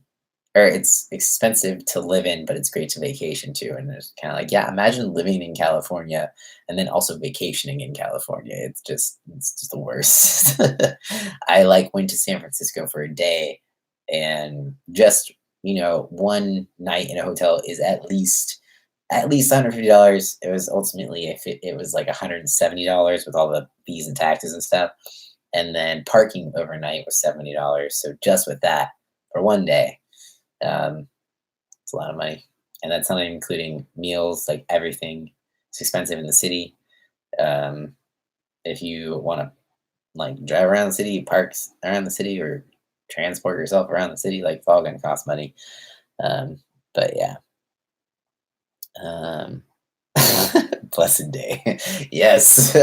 or it's expensive to live in, but it's great to vacation to. And it's kind of like, yeah, imagine living in California and then also vacationing in California. It's just the worst. I like went to San Francisco for a day, and just one night in a hotel is at least $150. It was ultimately, if it was like $170 with all the fees and taxes and stuff. And then parking overnight was $70. So just with that for one day, um, it's a lot of money. And that's not even including meals, like everything. It's expensive in the city. Um, if you want to like drive around the city, parks around the city, or transport yourself around the city, like it's all going to cost money. Um, but yeah. Um, Blessed Day. Yes.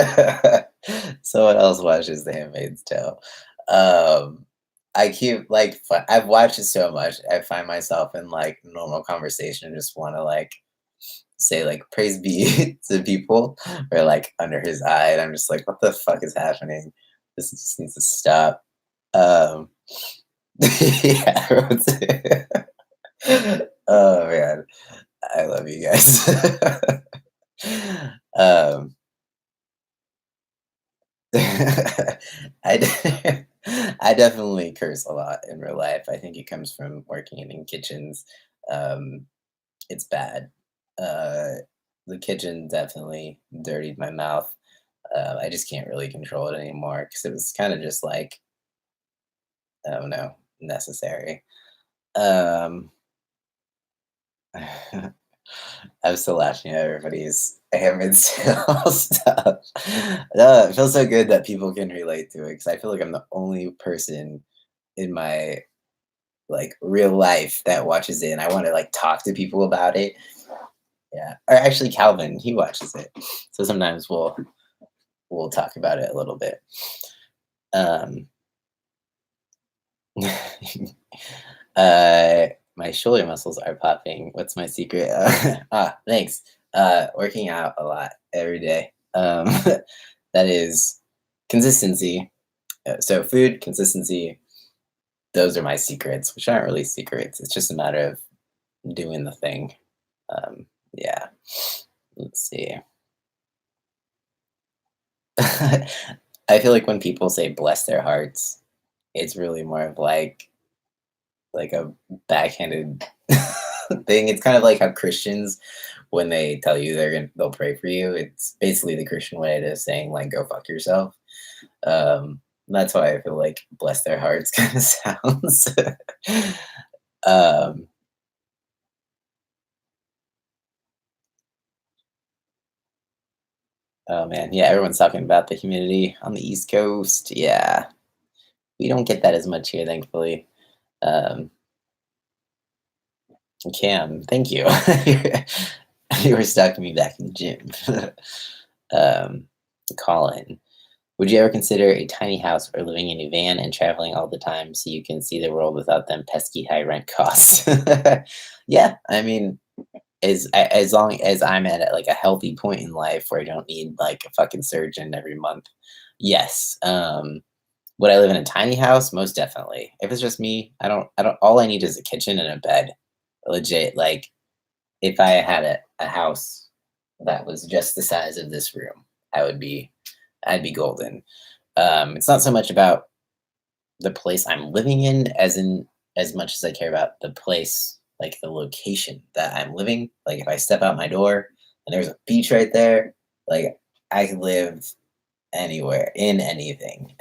Someone else watches The Handmaid's Tale. Um, I keep like I've watched it so much. I find myself in like normal conversation and just want to like say like praise be to people, or like under his eye, and I'm just like, what the fuck is happening? This just needs to stop. Um, yeah. Oh man, I love you guys. um, I de- I definitely curse a lot in real life. I think it comes from working in kitchens. Um, it's bad. Uh, the kitchen definitely dirtied my mouth. I just can't really control it anymore because it was kind of just like, I don't know, necessary. Um, I'm still laughing at everybody's Handmaid's Tale stuff. No, it feels so good that people can relate to it because I feel like I'm the only person in my like real life that watches it, and I want to like talk to people about it. Yeah, or actually, Calvin, he watches it, so sometimes we'll talk about it a little bit. Um, uh, my shoulder muscles are popping. What's my secret? Thanks. Working out a lot every day. That is consistency. So food, consistency, those are my secrets, which aren't really secrets. It's just a matter of doing the thing. Yeah. Let's see. I feel like when people say bless their hearts, it's really more of like a backhanded thing. It's kind of like how Christians, when they tell you they'll pray for you, it's basically the Christian way to saying like go fuck yourself. That's why I feel like bless their hearts kind of sounds. um, oh man, yeah, everyone's talking about the humidity on the East Coast. Yeah, we don't get that as much here, thankfully. Um, Cam, thank you. You were stalking me back in the gym. um, Colin, would you ever consider a tiny house or living in a van and traveling all the time so you can see the world without them pesky high rent costs? Yeah, I mean, as long as I'm at like a healthy point in life where I don't need like a fucking surgeon every month, yes. Would I live in a tiny house? Most definitely. If it's just me, I don't. All I need is a kitchen and a bed. Legit. Like if I had a house that was just the size of this room, I'd be golden. It's not so much about the place I'm living in as much as I care about the place, like the location that I'm living. Like if I step out my door and there's a beach right there, like I could live anywhere in anything.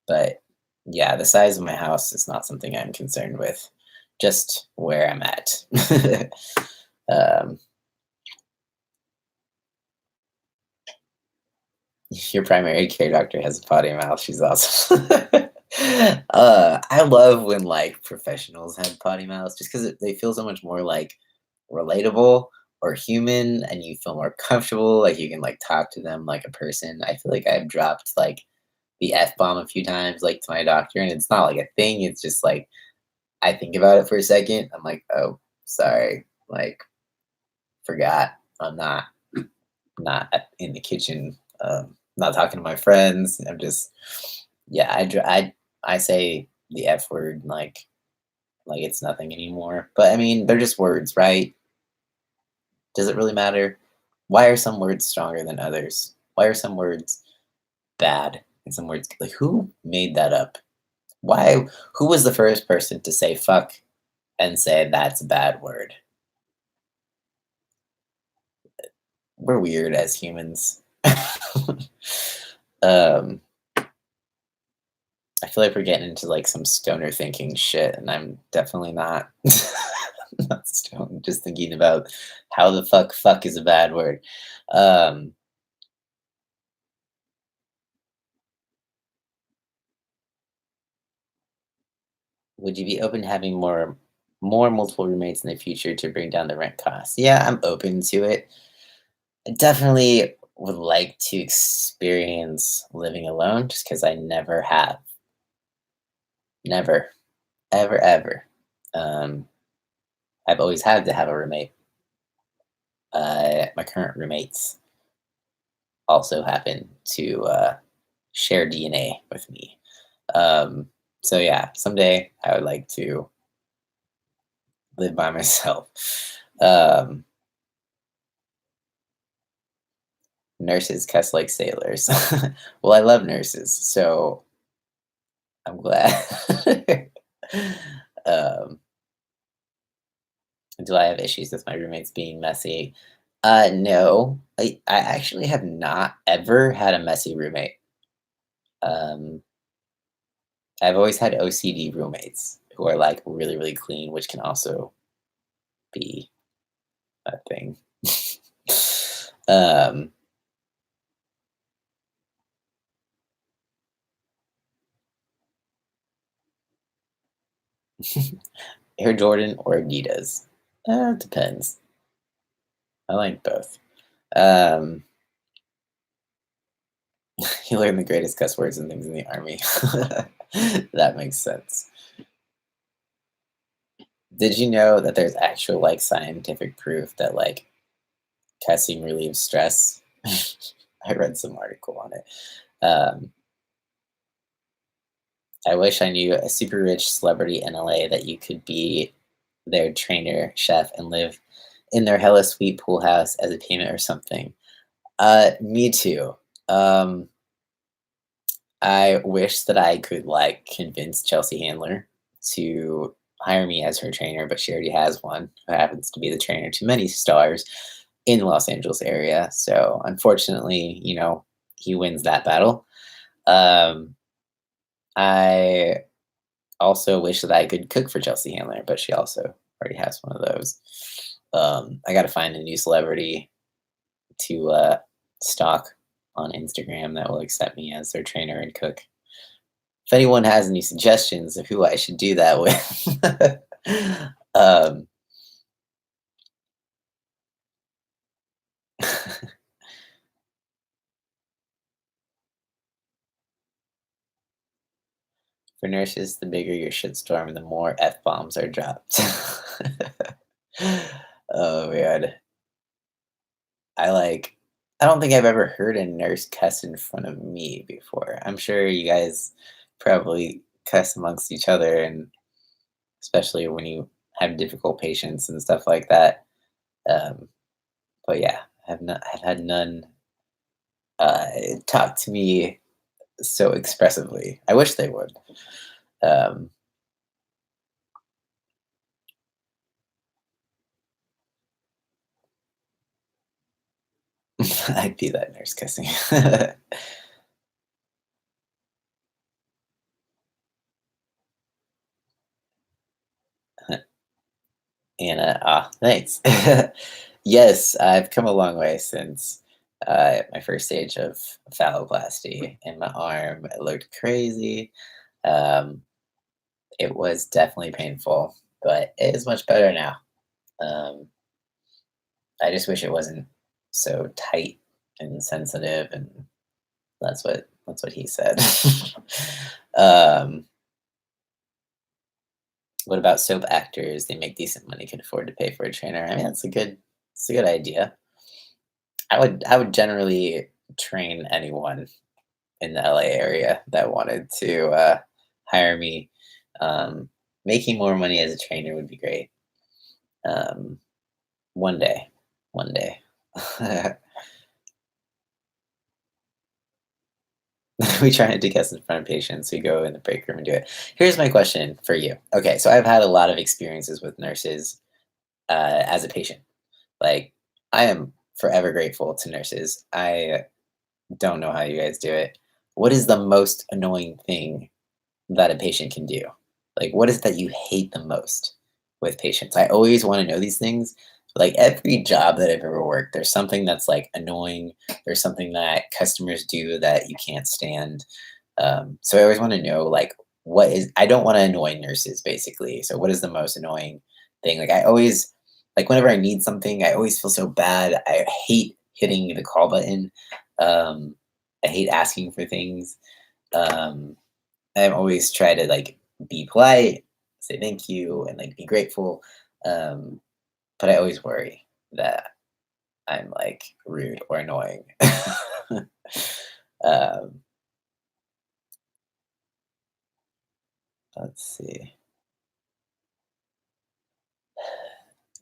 But yeah, the size of my house is not something I'm concerned with. Just where I'm at. um, your primary care doctor has a potty mouth. She's awesome. I love when like professionals have potty mouths just because they feel so much more like relatable or human, and you feel more comfortable. Like you can like talk to them like a person. I feel like I've dropped like the F bomb a few times, like to my doctor, and it's not like a thing. It's just like I think about it for a second. I'm like, oh, sorry, like forgot. I'm not. not in the kitchen, not talking to my friends. I'm just, yeah, I say the F word like it's nothing anymore. But I mean, they're just words, right? Does it really matter? Why are some words stronger than others? Why are some words bad and some words like who made that up? Why? Who was the first person to say fuck and say that's a bad word? We're weird as humans. um, I feel like we're getting into like some stoner thinking shit, and I'm definitely not. Not stoned. Just thinking about how the fuck is a bad word. Um, would you be open to having more multiple roommates in the future to bring down the rent costs? Yeah, I'm open to it. I definitely would like to experience living alone just because I never have. Never. Ever, ever. Um, I've always had to have a roommate. My current roommates also happen to share DNA with me. Um, so yeah, someday I would like to live by myself. Um, nurses cuss like sailors. Well, I love nurses, so I'm glad. um, do I have issues with my roommates being messy? No, I actually have not ever had a messy roommate. Um, I've always had OCD roommates who are like really, really clean, which can also be a thing. um, Air Jordan or Adidas? It depends. I like both. Um, you learn the greatest cuss words and things in the army. That makes sense. Did you know that there's actual like scientific proof that like cussing relieves stress? I read some article on it. Um, I wish I knew a super rich celebrity in LA that you could be their trainer, chef, and live in their hella sweet pool house as a payment or something. Me too. Um, I wish that I could like convince Chelsea Handler to hire me as her trainer, but she already has one who happens to be the trainer to many stars in the Los Angeles area. So unfortunately, he wins that battle. Um, I also wish that I could cook for Chelsea Handler, but she also already has one of those. I got to find a new celebrity to stalk on Instagram that will accept me as their trainer and cook. If anyone has any suggestions of who I should do that with, um, for nurses, the bigger your shitstorm, the more f bombs are dropped. Oh man, I like. I don't think I've ever heard a nurse cuss in front of me before. I'm sure you guys probably cuss amongst each other, and especially when you have difficult patients and stuff like that. Um, but yeah, I've had none uh, talk to me so expressively. I wish they would. Um, I'd be that nurse kissing. Anna, thanks. Yes, I've come a long way since my first stage of phalloplasty in my arm. It looked crazy. Um, it was definitely painful, but it is much better now. Um, I just wish it wasn't so tight and sensitive, and that's what he said. um, what about soap actors? They make decent money, can afford to pay for a trainer. I mean, that's a good idea. I would generally train anyone in the LA area that wanted to hire me. Um, Making more money as a trainer would be great. Um, one day, one day. We try not to guess in front of patients. We go in the break room and do it. Here's my question for you. Okay, so I've had a lot of experiences with nurses as a patient. Like, I am forever grateful to nurses. I don't know how you guys do it. What is the most annoying thing that a patient can do? Like, what is that you hate the most with patients? I always want to know these things. Like every job that I've ever worked, there's something that's like annoying. There's something that customers do that you can't stand. So I always want to know, like, what is, I don't want to annoy nurses basically. So what is the most annoying thing? Like I always, like whenever I need something, I always feel so bad. I hate hitting the call button. Um, I hate asking for things. Um, I always try to like be polite, say thank you, and like be grateful. Um, but I always worry that I'm like rude or annoying. um, let's see.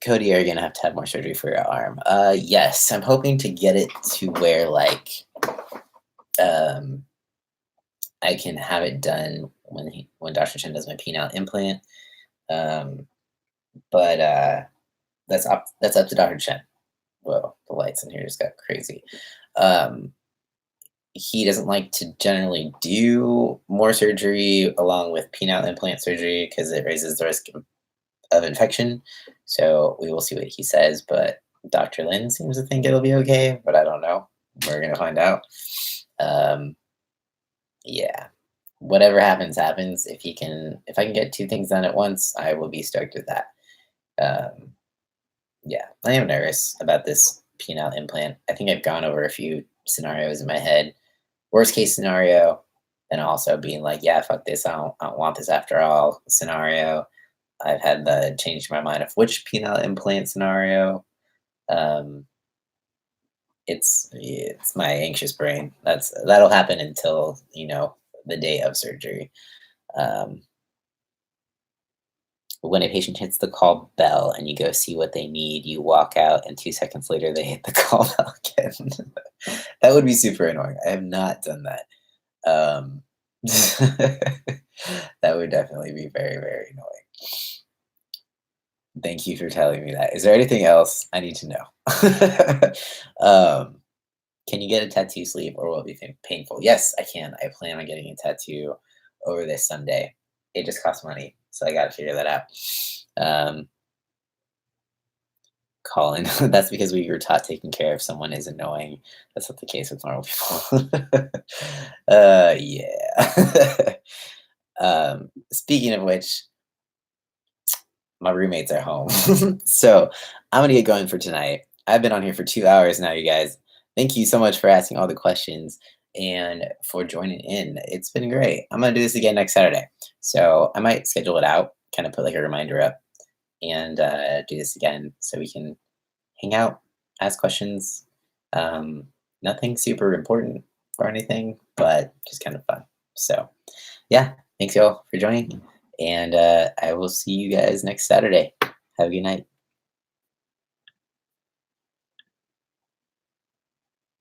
Cody, are you gonna have to have more surgery for your arm? Yes, I'm hoping to get it to where like um I can have it done when Dr. Chen does my penile implant. Um, but that's up to Dr. Chen. Whoa, the lights in here just got crazy. Um, he doesn't like to generally do more surgery along with penile implant surgery because it raises the risk of infection. So we will see what he says. But Dr. Lin seems to think it'll be okay, but I don't know. We're gonna find out. Um, yeah. Whatever happens, happens. If I can get two things done at once, I will be stoked with that. Um, yeah, I am nervous about this penile implant. I think I've gone over a few scenarios in my head. Worst case scenario, and also being like, yeah, fuck this, I don't want this after all scenario. I've had the change my mind of which penile implant scenario. Um, it's my anxious brain. That'll happen until the day of surgery. Um, when a patient hits the call bell and you go see what they need, you walk out, and 2 seconds later they hit the call bell again. That would be super annoying. I have not done that. Um, that would definitely be very, very annoying. Thank you for telling me that. Is there anything else I need to know? um, can you get a tattoo sleeve or will it be painful? Yes, I can. I plan on getting a tattoo over this Sunday. It just costs money, so I got to figure that out. Um, Colin, that's because we were taught taking care of someone is annoying. That's not the case with normal people. Yeah. Speaking of which, my roommates are home. So I'm gonna get going for tonight. I've been on here for 2 hours now, you guys. Thank you so much for asking all the questions and for joining in. It's been great. I'm gonna do this again next Saturday. So I might schedule it out, kind of put like a reminder up and do this again so we can hang out, ask questions. Um, Nothing super important or anything, but just kind of fun. So yeah, thanks y'all for joining. And I will see you guys next Saturday. Have a good night.